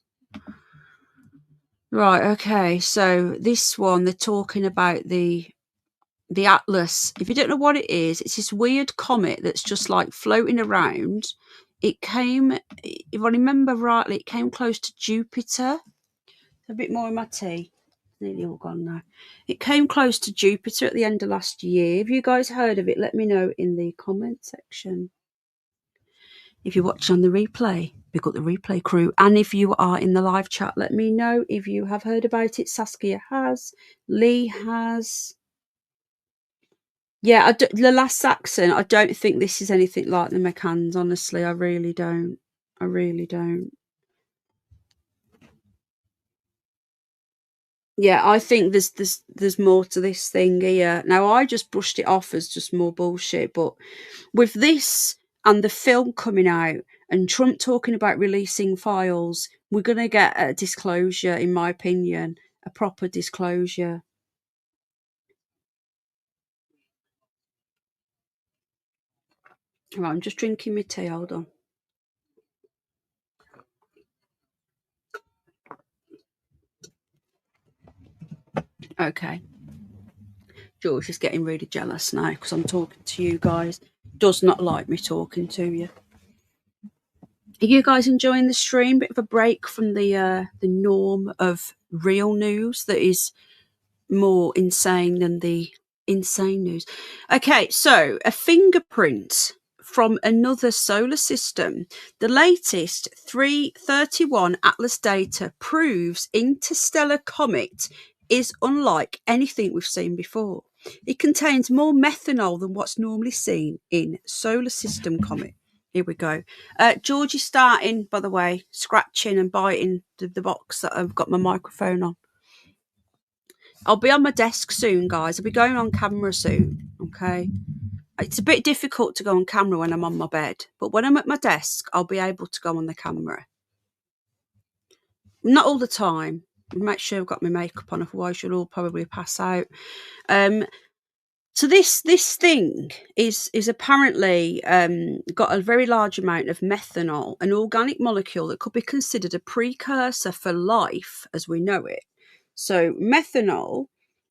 Right, okay. So this one, they're talking about the Atlas. If you don't know what it is, it's this weird comet that's just like floating around. It came, if I remember rightly, it came close to Jupiter. A bit more of my tea. Nearly all gone now. It came close to Jupiter at the end of last year. Have you guys heard of it? Let me know in the comment section. If you're watching on the replay, we've got the replay crew. And if you are in the live chat, let me know if you have heard about it. Saskia has. Lee has. Yeah, the last Saxon, I don't think this is anything like the McCanns, honestly. I really don't. I really don't. Yeah, I think there's more to this thing here. Now, I just brushed it off as just more bullshit, but with this and the film coming out and Trump talking about releasing files, we're going to get a disclosure, in my opinion, a proper disclosure. Right, I'm just drinking my tea, hold on. Okay. George is getting really jealous now because I'm talking to you guys. Does not like me talking to you. Are you guys enjoying the stream? Bit of a break from the norm of real news that is more insane than the insane news. Okay, so a fingerprint from another solar system. The latest 331 Atlas data proves Interstellar comet is unlike anything we've seen before. It contains more methanol than what's normally seen in solar system comet. Here we go. George is starting, by the way, scratching and biting the box that I've got my microphone on. I'll be on my desk soon, guys. I'll be going on camera soon, okay? It's a bit difficult to go on camera when I'm on my bed, but when I'm at my desk, I'll be able to go on the camera. Not all the time. Make sure I've got my makeup on, otherwise you'll all probably pass out. So this thing is apparently got a very large amount of methanol, an organic molecule that could be considered a precursor for life as we know it. So methanol,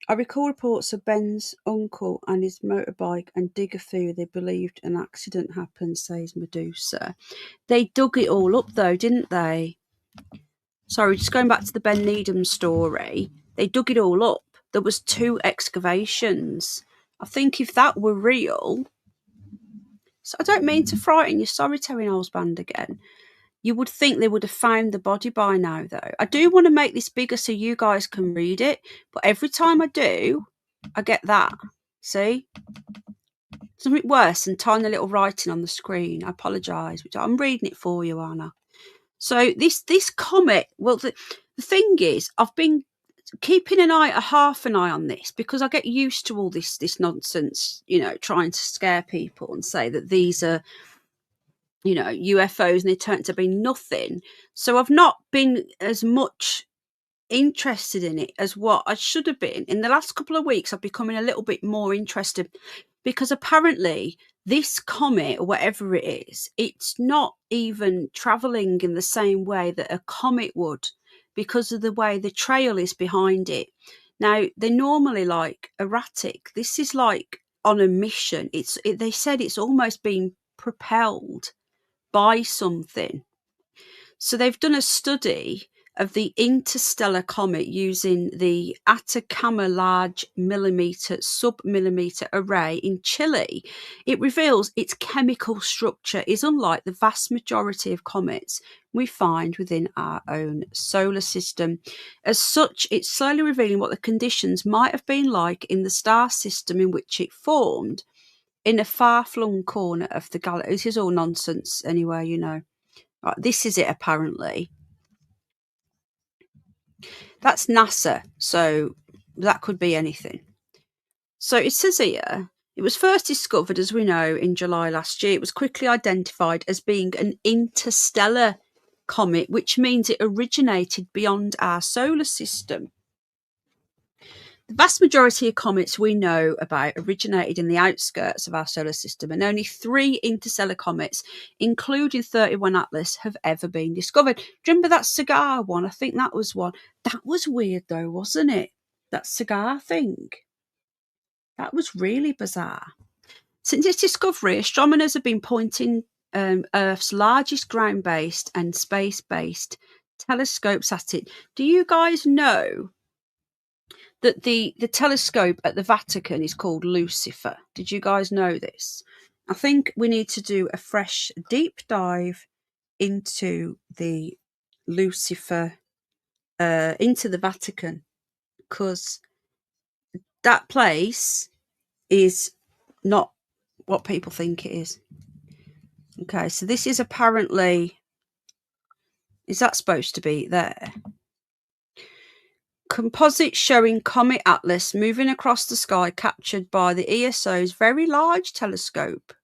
I recall reports of Ben's uncle and his motorbike and Diggerfoo. They believed an accident happened, says Medusa. They dug it all up though, didn't they? Sorry, just going back to the Ben Needham story. They dug it all up. There was 2 excavations. I think if that were real... So I don't mean to frighten you. Sorry, Terry Knowles Band again. You would think they would have found the body by now, though. I do want to make this bigger so you guys can read it, but every time I do, I get that. See? Something worse than tiny little writing on the screen. I apologise. I'm reading it for you, Anna. So this comet, well, the thing is, I've been keeping half an eye on this because I get used to all this nonsense, trying to scare people and say that these are, UFOs and they turn out to be nothing. So I've not been as much interested in it as what I should have been. In the last couple of weeks, I've becoming a little bit more interested because apparently this comet, or whatever it is, it's not even traveling in the same way that a comet would because of the way the trail is behind it. Now, they're normally like erratic. This is like on a mission. They said it's almost being propelled by something. So they've done a study of the Interstellar comet using the Atacama Large Submillimeter Array in Chile. It reveals its chemical structure is unlike the vast majority of comets we find within our own solar system. As such, it's slowly revealing what the conditions might have been like in the star system in which it formed, in a far-flung corner of the galaxy. This is all nonsense anyway, Right, this is it apparently. That's NASA, so that could be anything. So it says here, it was first discovered, as we know, in July last year. It was quickly identified as being an interstellar comet, which means it originated beyond our solar system. The vast majority of comets we know about originated in the outskirts of our solar system, and only 3 interstellar comets, including 31 Atlas, have ever been discovered. Do you remember that cigar one? I think that was one. That was weird though, wasn't it? That cigar thing. That was really bizarre. Since its discovery, astronomers have been pointing Earth's largest ground-based and space-based telescopes at it. Do you guys know that the telescope at the Vatican is called Lucifer? Did you guys know this? I think we need to do a fresh deep dive into the Lucifer, into the Vatican, because that place is not what people think it is. Okay, so this is apparently, is that supposed to be there? Composite showing Comet Atlas moving across the sky, captured by the ESO's Very Large Telescope,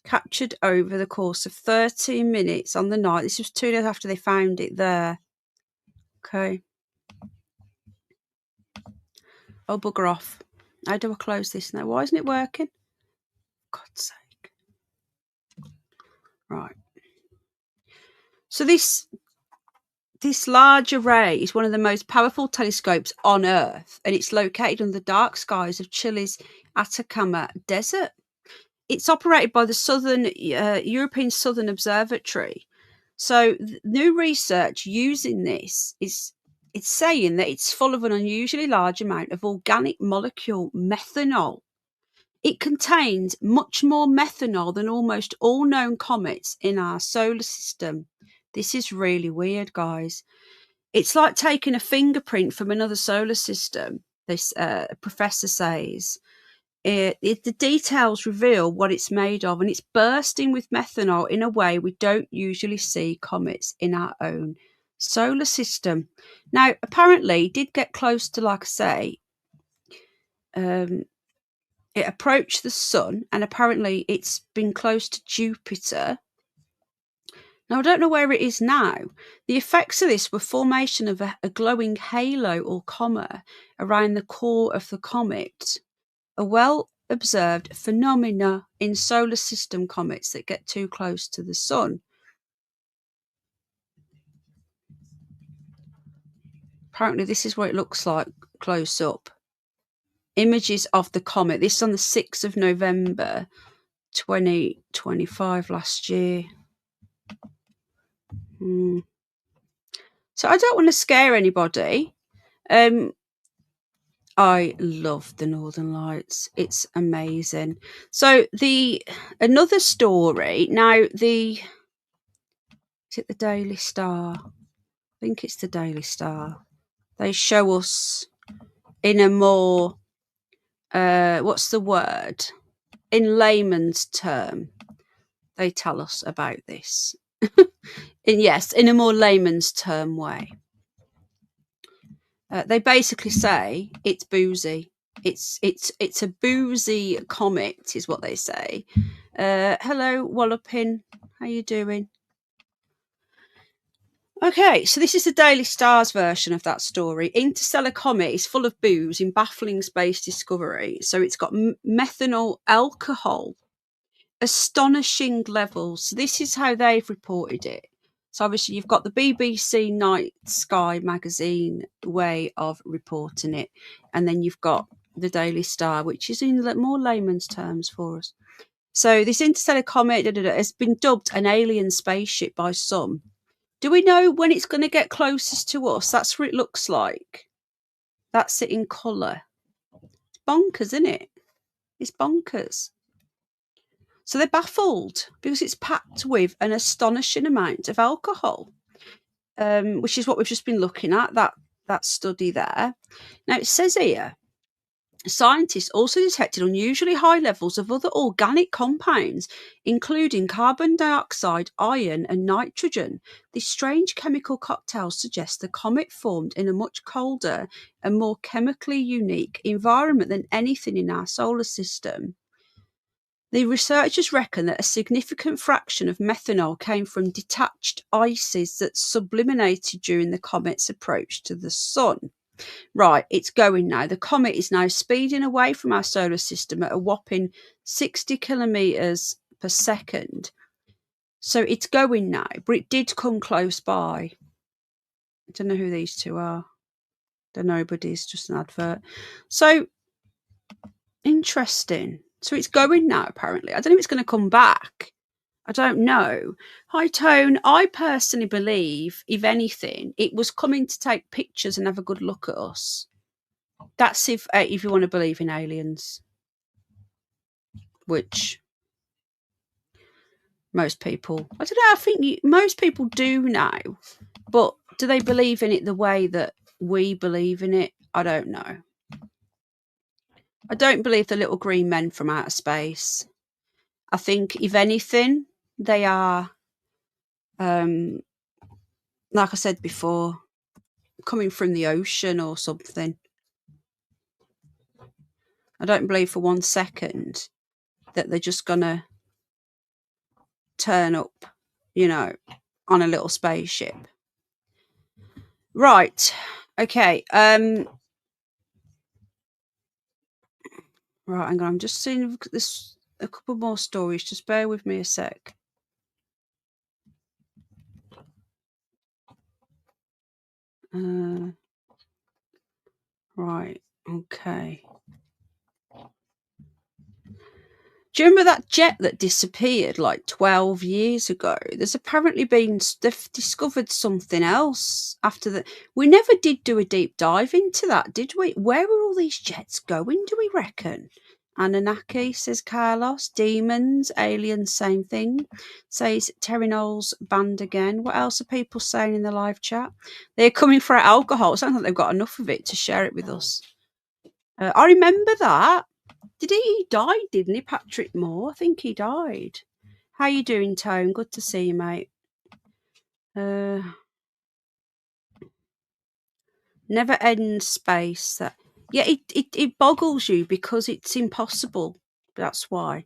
captured over the course of 30 minutes on the night. This was 2 days after they found it there. Okay. Oh, bugger off. How do I close this now? Why isn't it working? God's sake. Right. So this large array is one of the most powerful telescopes on Earth, and it's located under the dark skies of Chile's Atacama Desert. It's operated by the European Southern Observatory. So new research using this it's saying that it's full of an unusually large amount of organic molecule methanol. It contains much more methanol than almost all known comets in our solar system. This is really weird, guys. It's like taking a fingerprint from another solar system, this professor says. The details reveal what it's made of, and it's bursting with methanol in a way we don't usually see comets in our own solar system. Now, apparently, it did get close to, like I say, it approached the sun, and apparently it's been close to Jupiter. Now, I don't know where it is now. The effects of this were formation of a glowing halo or coma around the core of the comet, a well-observed phenomena in solar system comets that get too close to the sun. Apparently, this is what it looks like close up. Images of the comet. This is on the 6th of November, 2025, last year. So I don't want to scare anybody. I love the Northern Lights. It's amazing. So another story. Now, is Is it the Daily Star? I think it's the Daily Star. They show us in a more, what's the word? In layman's term, they tell us about this. In a more layman's term way. They basically say it's boozy. It's a boozy comet, is what they say. Hello, Wallopin. How you doing? Okay, so this is the Daily Star's version of that story. Interstellar comet is full of booze in baffling space discovery. So it's got methanol alcohol, astonishing levels. So this is how they've reported it. So obviously you've got the BBC Night Sky magazine way of reporting it, and then you've got the Daily Star, which is in more layman's terms for us. So this interstellar comet has been dubbed an alien spaceship by some. Do we know when it's going to get closest to us? That's what it looks like. That's it in colour. It's bonkers, isn't it? It's bonkers. So they're baffled because it's packed with an astonishing amount of alcohol, which is what we've just been looking at, that study there. Now, it says here, scientists also detected unusually high levels of other organic compounds, including carbon dioxide, iron, and nitrogen. This strange chemical cocktail suggests the comet formed in a much colder and more chemically unique environment than anything in our solar system. The researchers reckon that a significant fraction of methanol came from detached ices that sublimated during the comet's approach to the sun. Right, it's going now. The comet is now speeding away from our solar system at a whopping 60 kilometres per second. So it's going now, but it did come close by. I don't know who these two are. They're nobodies, just an advert. So, interesting. So it's going now, apparently. I don't know if it's going to come back. I don't know. Hi, Tone. I personally believe, if anything, it was coming to take pictures and have a good look at us. That's if you want to believe in aliens, which most people, I don't know, I think most people do now, but do they believe in it the way that we believe in it? I don't know. I don't believe the little green men from outer space. I think, if anything, they are, like I said before, coming from the ocean or something. I don't believe for 1 second that they're just going to turn up, on a little spaceship. Right. Okay. Right, hang on. I'm just seeing this a couple more stories. Just bear with me a sec. Right. Okay. Do you remember that jet that disappeared like 12 years ago? There's apparently they've discovered something else after that. We never did do a deep dive into that, did we? Where are all these jets going, do we reckon? Anunnaki, says Carlos. Demons, aliens, same thing. Says Terry Knowles, banned again. What else are people saying in the live chat? They're coming for our alcohol. It sounds like they've got enough of it to share it with us. I remember that. He died, didn't he, Patrick Moore? I think he died. How you doing, Tone? Good to see you, mate. Never end space. It boggles you because it's impossible. That's why.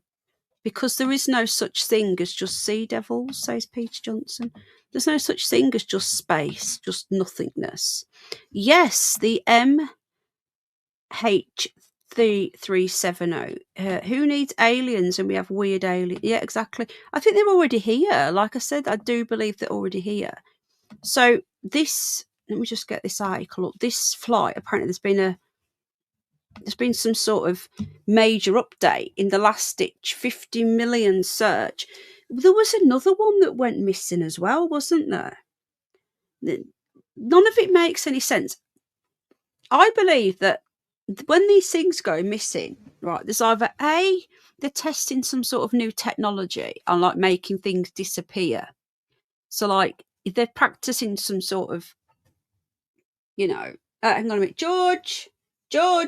Because there is no such thing as just sea devils, says Peter Johnson. There's no such thing as just space, just nothingness. Yes, the MH370. Who needs aliens and we have weird aliens? Yeah, exactly. I think they're already here. Like I said, I do believe they're already here. So this, let me just get this article up. This flight, apparently there's been some sort of major update in the last ditch 50 million search. There was another one that went missing as well, wasn't there? None of it makes any sense. I believe that when these things go missing, right, there's either they're testing some sort of new technology and like making things disappear, So, like, if they're practicing some sort of, you know, hang on a minute, George. Oh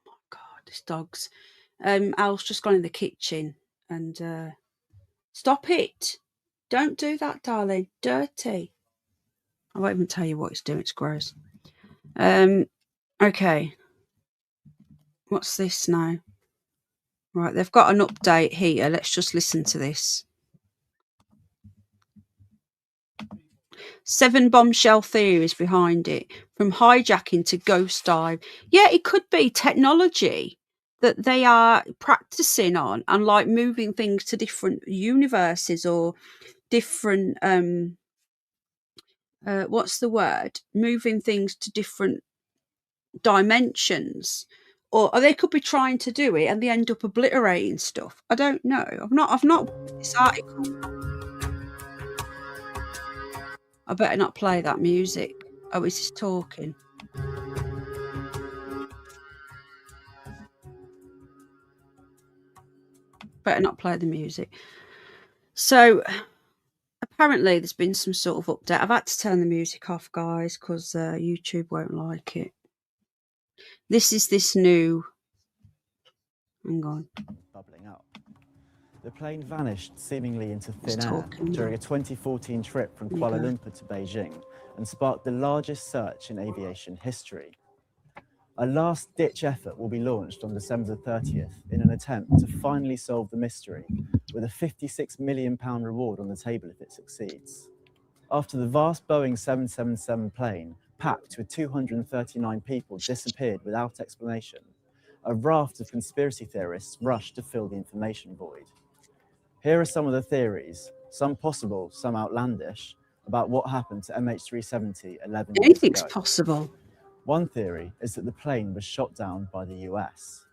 my God, this dog's. Al's just gone in the kitchen and stop it. Don't do that, darling. Dirty. I won't even tell you what it's doing. It's gross. Okay. What's this now? Right, they've got an update here. Let's just listen to this. 7 bombshell theories behind it, from hijacking to ghost dive. Yeah, it could be technology that they are practicing on and like moving things to different universes or different what's the word? Moving things to different dimensions. Or they could be trying to do it and they end up obliterating stuff. I don't know. I've not read this article. I better not play that music. Oh, it's just talking. Better not play the music. So apparently there's been some sort of update. I've had to turn the music off, guys, because YouTube won't like it. This is this new. Hang on. Bubbling up. The plane vanished seemingly into thin air during a 2014 trip from Kuala Lumpur to Beijing and sparked the largest search in aviation history. A last-ditch effort will be launched on December 30th in an attempt to finally solve the mystery, with a £56 million reward on the table if it succeeds. After the vast Boeing 777 plane, packed with 239 people, disappeared without explanation, a raft of conspiracy theorists rushed to fill the information void. Here are some of the theories, some possible, some outlandish, about what happened to MH370 11 years ago. Anything's possible. One theory is that the plane was shot down by the US.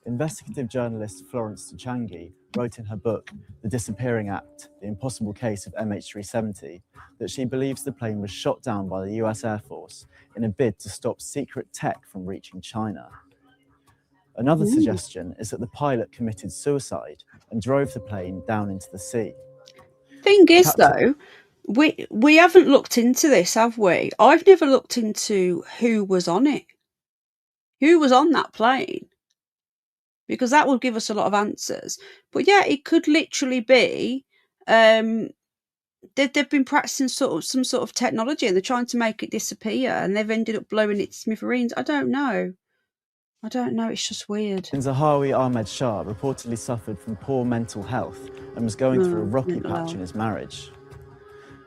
Investigative journalist Florence Tchangi wrote in her book, The Disappearing Act, The Impossible Case of MH370, that she believes the plane was shot down by the US Air Force in a bid to stop secret tech from reaching China. Another suggestion is that the pilot committed suicide and drove the plane down into the sea. Thing is, though, we haven't looked into this, have we? I've never looked into who was on it. Who was on that plane? Because that will give us a lot of answers. But yeah, it could literally be they've been practicing some sort of technology and they're trying to make it disappear and they've ended up blowing it to smithereens. I don't know. It's just weird. Zahawi Ahmed Shah reportedly suffered from poor mental health and was going through a rocky patch in his marriage.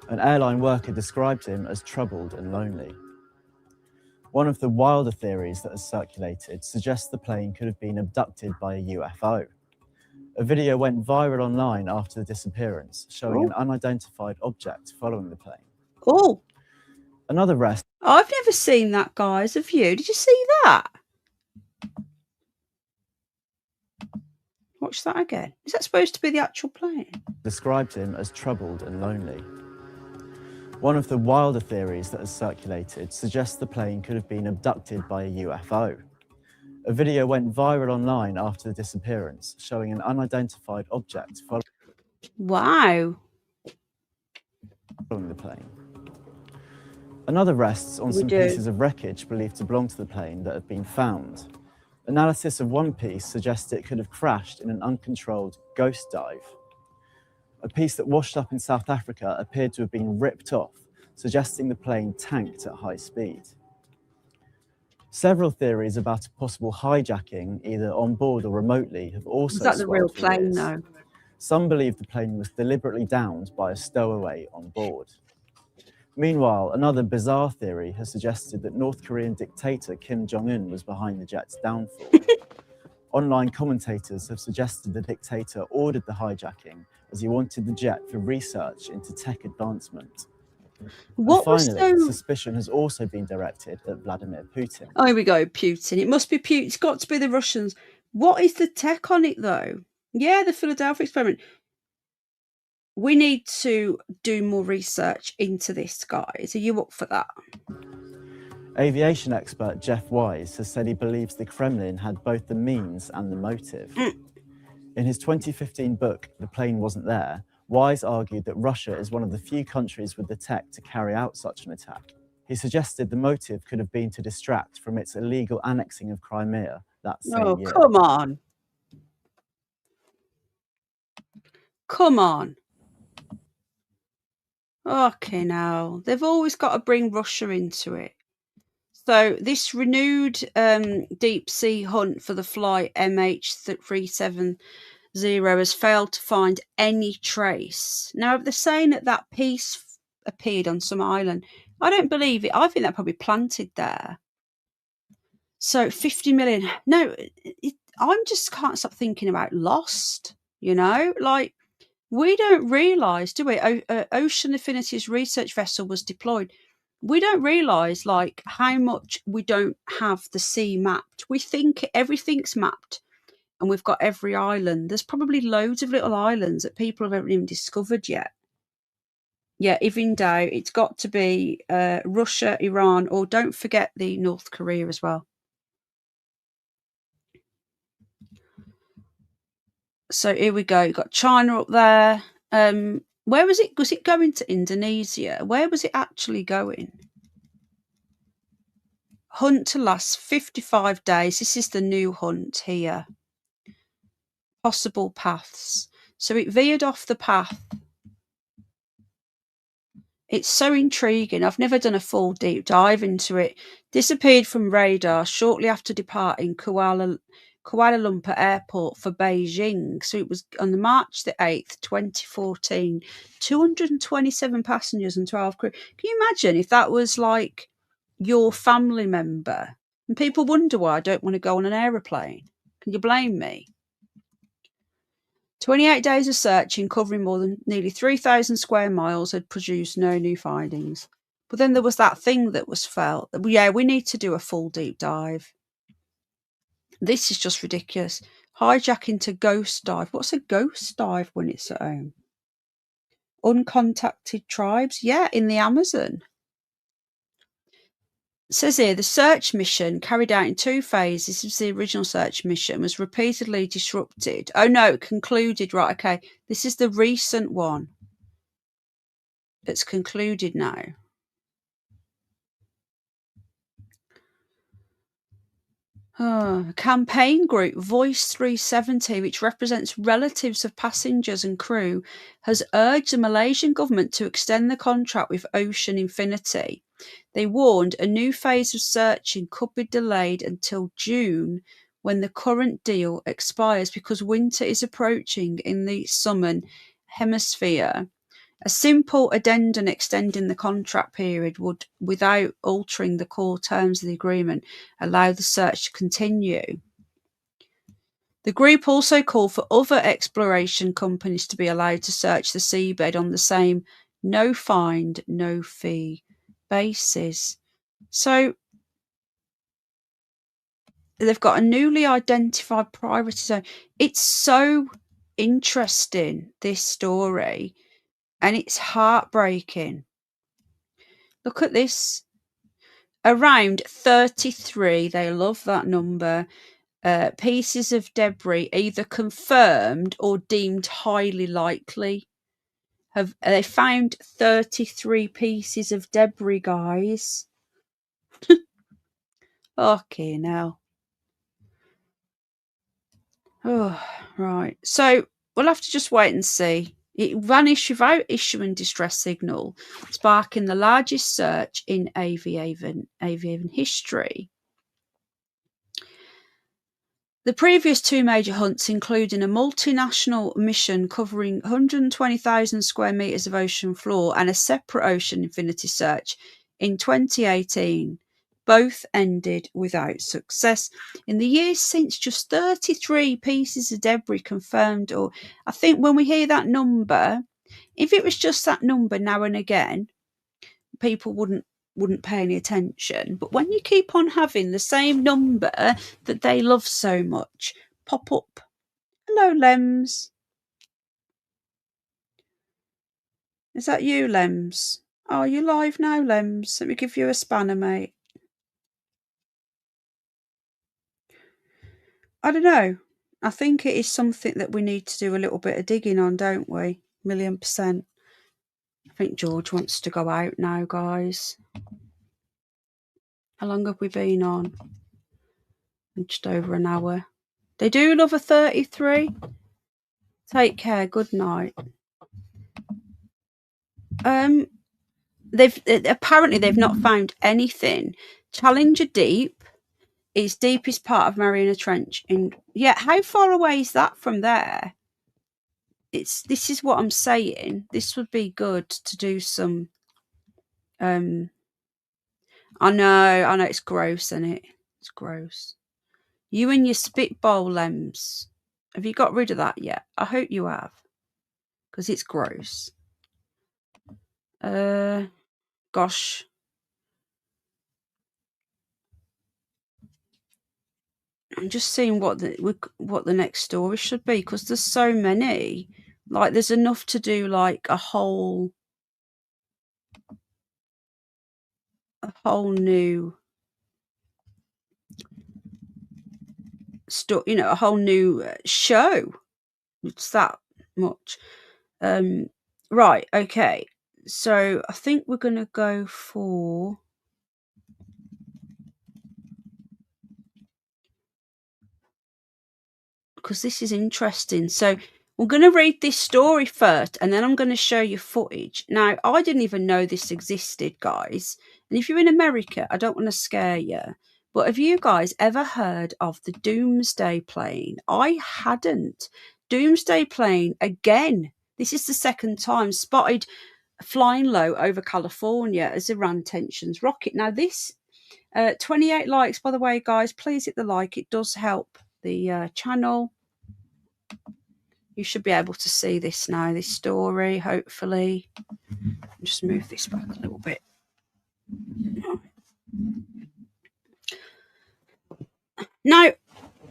An airline worker described him as troubled and lonely. One of the wilder theories that has circulated suggests the plane could have been abducted by a UFO. A video went viral online after the disappearance, showing an unidentified object following the plane. Oh. Another rest. I've never seen that, guys. Have you? Did you see that? Watch that again. Is that supposed to be the actual plane? Described him as troubled and lonely. One of the wilder theories that has circulated suggests the plane could have been abducted by a UFO. A video went viral online after the disappearance, showing an unidentified object following the plane. Another rests on some pieces of wreckage believed to belong to the plane that have been found. Analysis of one piece suggests it could have crashed in an uncontrolled ghost dive. A piece that washed up in South Africa appeared to have been ripped off, suggesting the plane tanked at high speed. Several theories about a possible hijacking, either on board or remotely, have also swirled. Is that the real plane, though? Some believe the plane was deliberately downed by a stowaway on board. Meanwhile, another bizarre theory has suggested that North Korean dictator Kim Jong-un was behind the jet's downfall. Online commentators have suggested the dictator ordered the hijacking as he wanted the jet for research into tech advancement. Finally, suspicion has also been directed at Vladimir Putin. Oh, here we go, Putin. It must be Putin. It's got to be the Russians. What is the tech on it, though? Yeah, the Philadelphia experiment. We need to do more research into this, guys. Are you up for that? Aviation expert Jeff Wise has said he believes the Kremlin had both the means and the motive. In his 2015 book, The Plane Wasn't There, Wise argued that Russia is one of the few countries with the tech to carry out such an attack. He suggested the motive could have been to distract from its illegal annexing of Crimea that same year. Come on. Come on. Okay, now they've always got to bring Russia into it. So this renewed deep sea hunt for the flight MH370 has failed to find any trace. Now, if they're saying that piece appeared on some island, I don't believe it. I think they're probably planted there. So 50 million. No, I just can't stop thinking about Lost, like, we don't realise, do we? Ocean Affinity's research vessel was deployed. We don't realise, like, how much we don't have the sea mapped. We think everything's mapped and we've got every island. There's probably loads of little islands that people haven't even discovered yet. Yeah, if in doubt, it's got to be Russia, Iran, or don't forget the North Korea as well. So here we go. You've got China up there. Where was it? Was it going to Indonesia? Where was it actually going? Hunt to last 55 days. This is the new hunt here. Possible paths. So it veered off the path. It's so intriguing. I've never done a full deep dive into it. Disappeared from radar shortly after departing Kuala Lumpur Airport for Beijing. So it was on March the 8th, 2014. 227 passengers and 12 crew. Can you imagine if that was like your family member? And people wonder why I don't want to go on an aeroplane. Can you blame me? 28 days of searching, covering more than nearly 3,000 square miles, had produced no new findings. But then there was that thing that was felt. Yeah, we need to do a full deep dive. This is just ridiculous. Hijacking to ghost dive. What's a ghost dive when it's at home? Uncontacted tribes? Yeah, in the Amazon. It says here, the search mission, carried out in 2 phases, this was the original search mission, was repeatedly disrupted. Oh no, it concluded, right, okay. This is the recent one that's concluded now. Campaign group Voice 370, which represents relatives of passengers and crew, has urged the Malaysian government to extend the contract with Ocean Infinity. They warned a new phase of searching could be delayed until June, when the current deal expires, because winter is approaching in the southern hemisphere. A simple addendum extending the contract period would, without altering the core terms of the agreement, allow the search to continue. The group also called for other exploration companies to be allowed to search the seabed on the same no find, no fee basis. So they've got a newly identified priority zone. It's so interesting, this story, and it's heartbreaking. Look at this. Around 33, they love that number, pieces of debris either confirmed or deemed highly likely. They found 33 pieces of debris, guys. Okay, now. Oh, right. So we'll have to just wait and see. It vanished without issuing distress signal, sparking the largest search in aviation history. The previous 2 major hunts, including a multinational mission covering 120,000 square metres of ocean floor and a separate Ocean Infinity search in 2018, both ended without success. In the years since, just 33 pieces of debris confirmed. Or I think when we hear that number, if it was just that number now and again, people wouldn't pay any attention. But when you keep on having the same number that they love so much pop up. Hello, Lems. Is that you, Lems? Are you live now, Lems? Let me give you a spanner, mate. I don't know. I think it is something that we need to do a little bit of digging on, don't we? 1,000,000%. I think George wants to go out now, guys. How long have we been on? Just over an hour. They do love a 33. Take care. Good night. Apparently they've not found anything. Challenger Deep is deepest part of Mariana Trench. How far away is that from there? This is what I'm saying. This would be good to do some. I know it's gross, isn't it? It's gross. You and your spitball lems. Have you got rid of that yet? I hope you have, because it's gross. Gosh. I'm just seeing what the next story should be, because there's so many. Like, there's enough to do like a whole new a whole new show. It's that much. Right, okay. So I think we're going to go for... because this is interesting. So we're going to read this story first, and then I'm going to show you footage. Now, I didn't even know this existed, guys. And if you're in America, I don't want to scare you, but have you guys ever heard of the doomsday plane? I hadn't. Doomsday plane, again, this is the second time, spotted flying low over California as Iran tensions rocket. Now, this 28 likes, by the way, guys. Please hit the like. It does help the channel. You should be able to see this now, this story, hopefully. I'll just move this back a little bit. Now,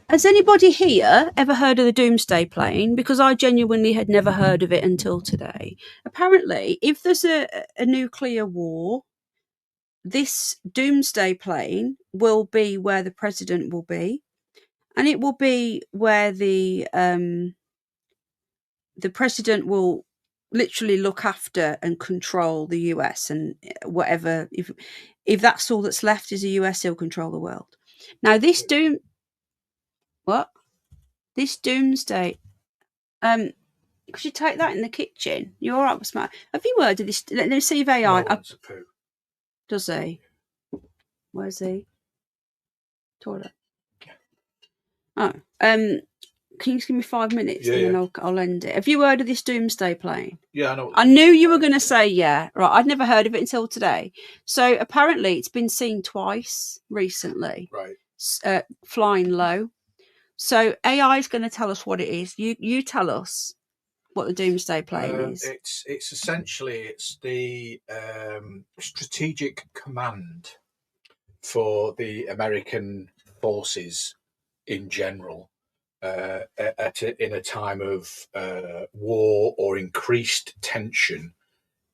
has anybody here ever heard of the doomsday plane? Because I genuinely had never heard of it until today. Apparently, if there's a nuclear war, this doomsday plane will be where the president will be, and it will be where the president will literally look after and control the US, and whatever, if that's all that's left is the US, he'll control the world. Now, this doomsday, could you take that in the kitchen? You're all right with smart. Have you heard of this? Let me see if AI. Does he? Where's he? Toilet. Oh, can you just give me 5 minutes, and then I'll end it. Have you heard of this doomsday plane? Yeah, I know. I knew you were going to say yeah. Right, I'd never heard of it until today. So apparently it's been seen twice recently. Right. Flying low. So AI is going to tell us what it is. You tell us what the doomsday plane is. It's essentially the strategic command for the American forces in general. In a time of war or increased tension,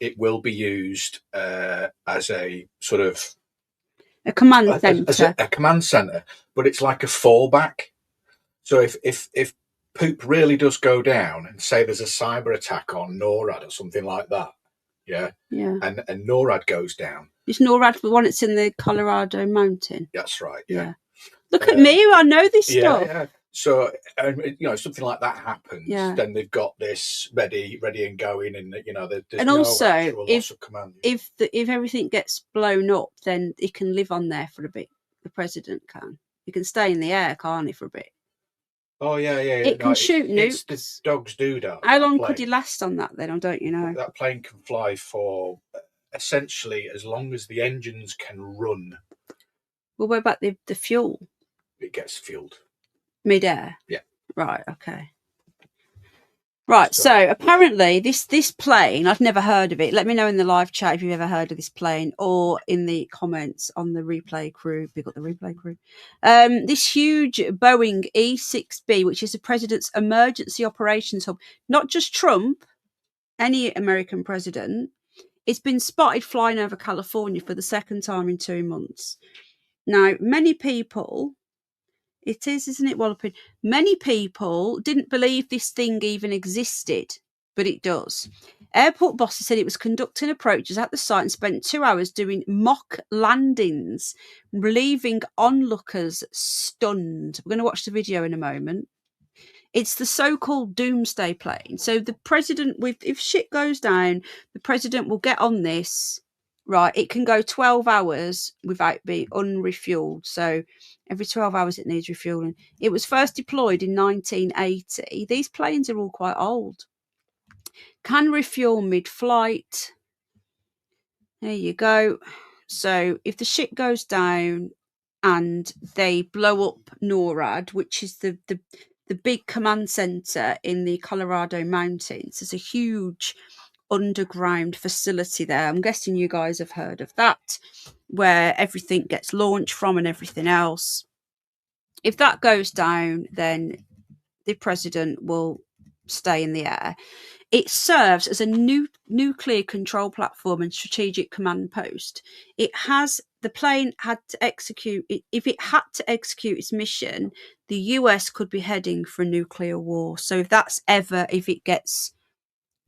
it will be used as a sort of a command center. A command center, but it's like a fallback. So if poop really does go down, and say there's a cyber attack on NORAD or something like that, and NORAD goes down. Is NORAD the one that's in the Colorado mountain? That's right. Yeah. Look at me, I know this stuff. Yeah. So, something like that happens, then they've got this ready and going, and there's and also, loss of command. If everything gets blown up, then it can live on there for a bit. The president can. He can stay in the air, can't he, for a bit? Oh yeah. It can shoot nukes. The dogs do that. How long could he last on that then? I don't know. That plane can fly for essentially as long as the engines can run. Well, what about the fuel? It gets fueled. Mid-air? Yeah. Right, okay. Right, so apparently this plane, I've never heard of it. Let me know in the live chat if you've ever heard of this plane, or in the comments on the replay crew. We've got the replay crew. This huge Boeing E-6B, which is the president's emergency operations hub, not just Trump, any American president, it's been spotted flying over California for the second time in 2 months. Now, many people... It is, isn't it, Walloping? Many people didn't believe this thing even existed but it does. Airport bosses said it was conducting approaches at the site and spent 2 hours doing mock landings, leaving onlookers stunned. We're going to watch the video in a moment. It's the so-called doomsday plane. So the president, if shit goes down, the president will get on this. Right, it can go 12 hours without being unrefueled. So every 12 hours it needs refueling. It was first deployed in 1980. These planes are all quite old. Can refuel mid-flight. There you go. So if the ship goes down and they blow up NORAD, which is the big command center in the Colorado mountains, there's a huge underground facility there. I'm guessing you guys have heard of that, where everything gets launched from and everything else. If that goes down, then the president will stay in the air. It serves as a nuclear control platform and strategic command post. The plane had to execute it. If it had to execute its mission, the US could be heading for a nuclear war. So if it gets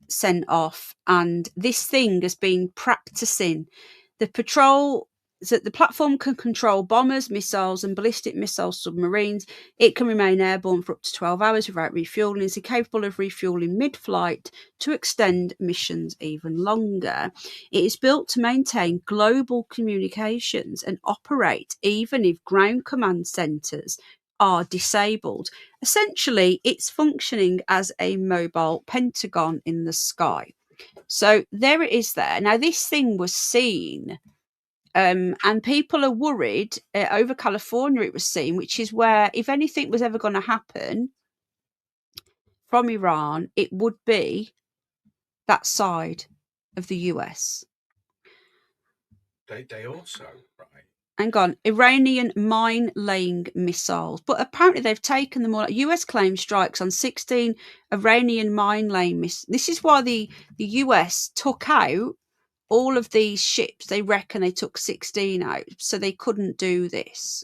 sent off, and this thing has been practicing the patrol. So the platform can control bombers, missiles, and ballistic missile submarines. It can remain airborne for up to 12 hours without refueling. It's capable of refueling mid-flight to extend missions even longer. It is built to maintain global communications and operate even if ground command centres are disabled. Essentially, it's functioning as a mobile Pentagon in the sky. So there it is there. Now, this thing was seen... and people are worried over California, it was seen, which is where, if anything was ever going to happen from Iran, it would be that side of the US. They also, right? Hang on, Iranian mine-laying missiles. But apparently they've taken them all. US claims strikes on 16 Iranian mine-laying missiles. This is why the US took out all of these ships. They reckon they took 16 out, so they couldn't do this.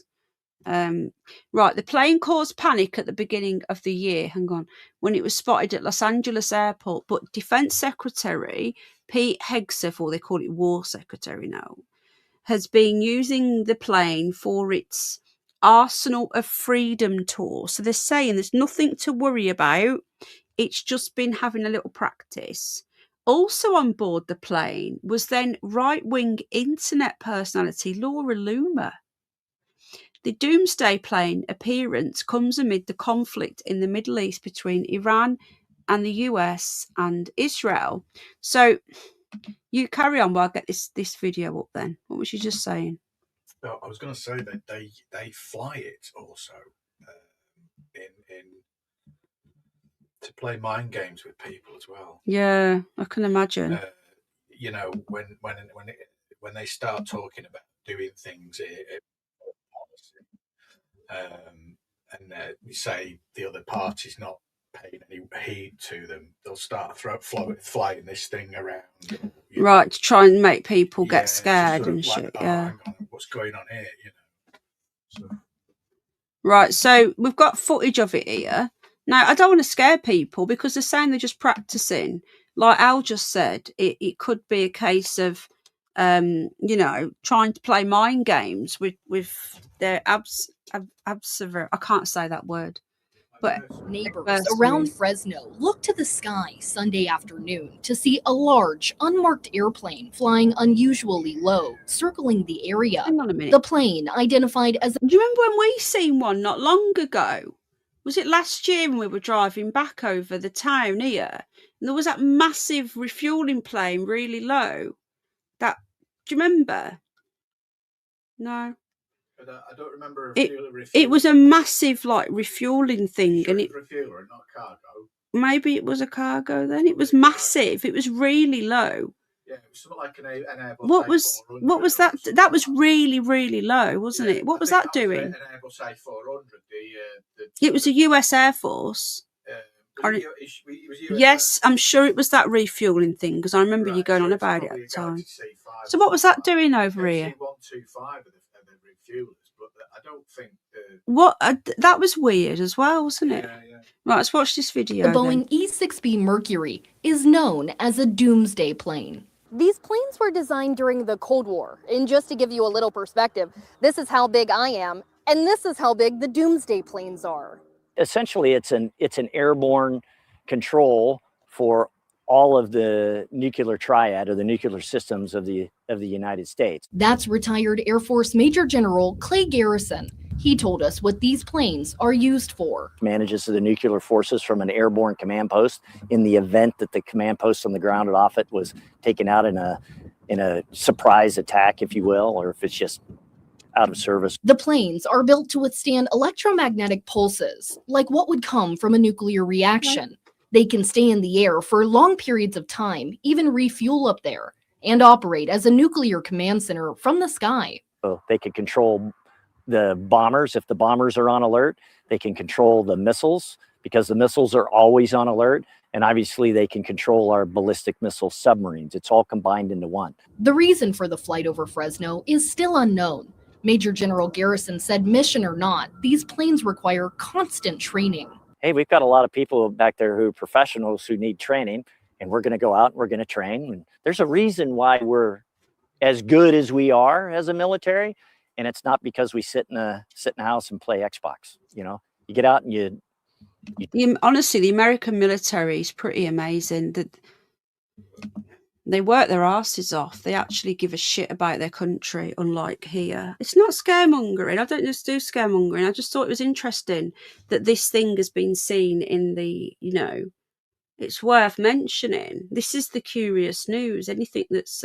Right, the plane caused panic at the beginning of the year, when it was spotted at Los Angeles Airport, but Defense Secretary Pete Hegseth, or they call it War Secretary now, has been using the plane for its Arsenal of Freedom tour. So they're saying there's nothing to worry about. It's just been having a little practice. Also on board the plane was then right-wing internet personality Laura Loomer. The Doomsday plane appearance comes amid the conflict in the Middle East between Iran and the US and Israel. So you carry on while I get this video up then. What was you just saying? No, I was going to say that they fly it also in to play mind games with people as well. Yeah, I can imagine. You know, when they start talking about doing things, and you say the other party's not paying any heed to them, they'll start flying this thing around. Right, to try and make people get scared and shit. Hang on, what's going on here? You know. So. Right, so we've got footage of it here. Now, I don't want to scare people because they're saying they're just practicing. Like Al just said, it could be a case of, trying to play mind games with their I can't say that word. But neighbors around Fresno looked to the sky Sunday afternoon to see a large, unmarked airplane flying unusually low, circling the area. Hang on a minute. The plane, identified as... Do you remember when we seen one not long ago? Was it last year when we were driving back over the town here? And there was that massive refueling plane really low. Do you remember? No. I don't remember it was a massive refueling thing, sure, and it was refueler, not cargo. Maybe it was a cargo then. It was massive. It was really low. Yeah, it was something like an Airbus. What was that? That was really, really low, wasn't it? What was that doing? An Airbus A400. It was a US Air Force. Yes, I'm sure it was that refueling thing because I remember you going on about it at the time. So what was that doing over here? C-125 of the refuelers, but don't think. That was weird as well, wasn't it? Yeah. Right, let's watch this video. The Boeing E-6B Mercury is known as a doomsday plane. These planes were designed during the Cold War. And just to give you a little perspective, this is how big I am, and this is how big the doomsday planes are. Essentially, it's an airborne control for all of the nuclear triad or the nuclear systems of the United States. That's retired Air Force Major General Clay Garrison. He told us what these planes are used for. Manages the nuclear forces from an airborne command post in the event that the command post on the ground at Offutt was taken out in a surprise attack, if you will, or if it's just out of service. The planes are built to withstand electromagnetic pulses, like what would come from a nuclear reaction. They can stay in the air for long periods of time, even refuel up there, and operate as a nuclear command center from the sky. So they can control the bombers if the bombers are on alert. They can control the missiles because the missiles are always on alert. And obviously they can control our ballistic missile submarines. It's all combined into one. The reason for the flight over Fresno is still unknown. Major General Garrison said, mission or not, these planes require constant training. Hey, we've got a lot of people back there who are professionals who need training, and we're going to go out and we're going to train. And there's a reason why we're as good as we are as a military, and it's not because we sit in a house and play Xbox. You know, you get out and you honestly, the American military is pretty amazing. That they work their asses off. They actually give a shit about their country, unlike here. It's not scaremongering. I don't just do scaremongering. I just thought it was interesting that this thing has been seen in the, it's worth mentioning. This is the curious news. Anything that's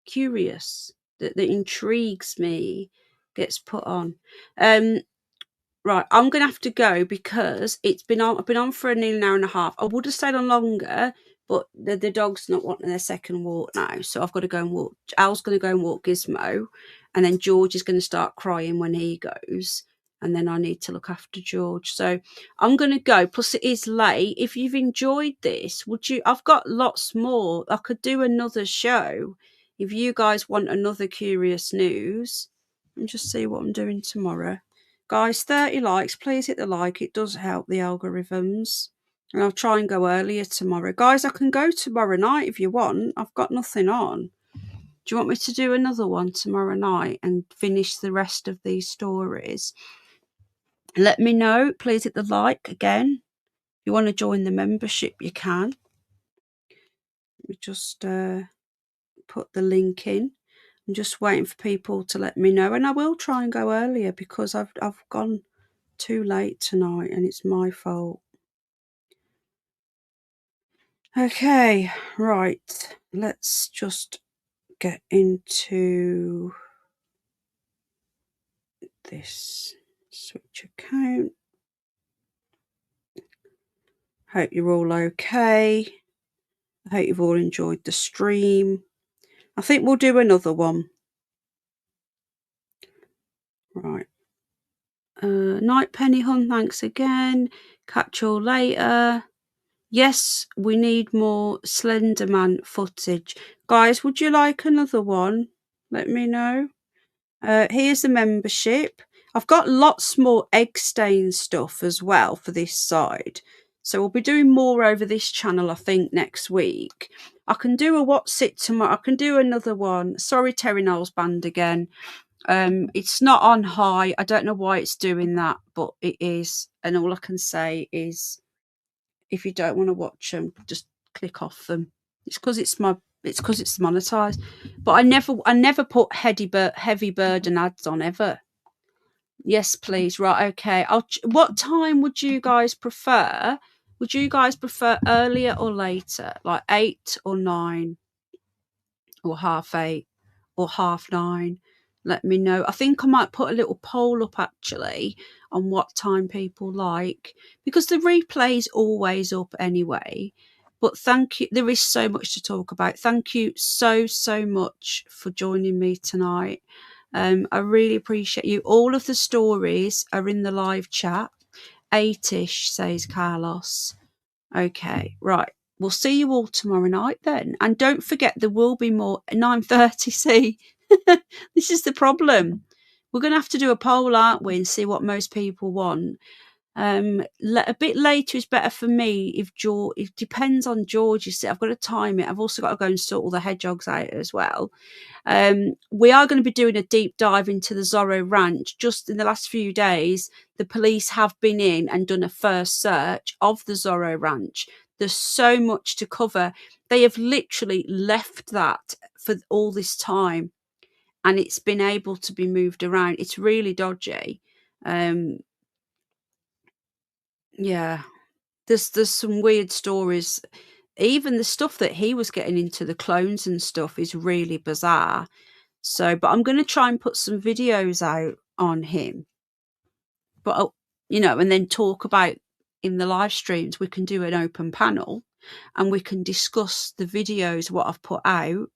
curious, that intrigues me, gets put on. Right, I'm going to have to go because I've been on for nearly an hour and a half. I would have stayed on longer, but the dog's not wanting their second walk now, so I've got to go and walk. Al's going to go and walk Gizmo, and then George is going to start crying when he goes, and then I need to look after George. So I'm going to go, plus it is late. If you've enjoyed this, I've got lots more. I could do another show if you guys want another curious news. And just see what I'm doing tomorrow. Guys, 30 likes. Please hit the like. It does help the algorithms. And I'll try and go earlier tomorrow. Guys, I can go tomorrow night if you want. I've got nothing on. Do you want me to do another one tomorrow night and finish the rest of these stories? Let me know. Please hit the like again. If you want to join the membership, you can. Let me just put the link in. I'm just waiting for people to let me know, and I will try and go earlier because I've gone too late tonight and it's my fault. Okay, right. Let's just get into this switch account. Hope you're all okay. I hope you've all enjoyed the stream. I think we'll do another one. Right. Night Penny Hun, thanks again. Catch you all later. Yes, we need more Slenderman footage. Guys, would you like another one? Let me know. Here's the membership. I've got lots more egg stain stuff as well for this side. So we'll be doing more over this channel, I think, next week. I can do a What's It tomorrow. I can do another one. Sorry, Terry Knowles Band again. It's not on high. I don't know why it's doing that, but it is. And all I can say is, if you don't want to watch them, just click off them. It's because it's monetized. But I never put heavy burden ads on ever. Yes, please. Right, okay. What time would you guys prefer? Would you guys prefer earlier or later? Like 8 or 9 or 8:30 or 9:30? Let me know. I think I might put a little poll up actually on what time people like, because the replay is always up anyway. But thank you. There is so much to talk about. Thank you so much for joining me tonight. I really appreciate you. All of the stories are in the live chat. 8ish, says Carlos. Okay, right. We'll see you all tomorrow night then. And don't forget, there will be more at 9:30. See, this is the problem. We're going to have to do a poll, aren't we, and see what most people want. A bit later is better for me if George. It depends on George. You see, I've got to time it. I've also got to go and sort all the hedgehogs out as well. We are going to be doing a deep dive into the Zorro Ranch. Just in the last few days, the police have been in and done a first search of the Zorro Ranch. There's so much to cover. They have literally left that for all this time, and it's been able to be moved around. It's really dodgy. Yeah, there's some weird stories. Even the stuff that he was getting into, the clones and stuff, is really bizarre. So, but I'm going to try and put some videos out on him. But, you know, and then talk about in the live streams, we can do an open panel and we can discuss the videos, what I've put out.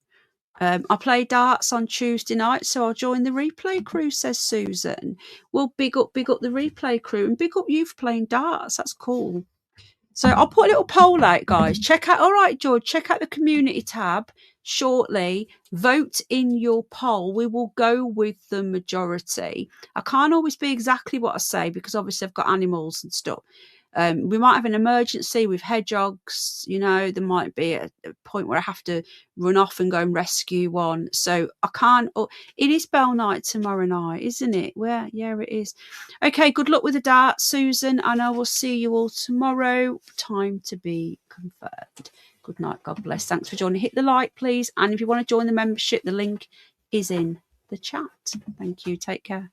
I play darts on Tuesday night, so I'll join the replay crew, says Susan. Well, big up the replay crew, and big up you for playing darts. That's cool. So I'll put a little poll out, guys. Check out, all right, George, check out the community tab shortly. Vote in your poll. We will go with the majority. I can't always be exactly what I say because obviously I've got animals and stuff. We might have an emergency with hedgehogs, you know, there might be a point where I have to run off and go and rescue one. So I can't, it is Bell night tomorrow night, isn't it? Well, yeah, it is. Okay, good luck with the dart, Susan, and I will see you all tomorrow. Time to be confirmed. Good night, God bless. Thanks for joining. Hit the like, please. And if you want to join the membership, the link is in the chat. Thank you. Take care.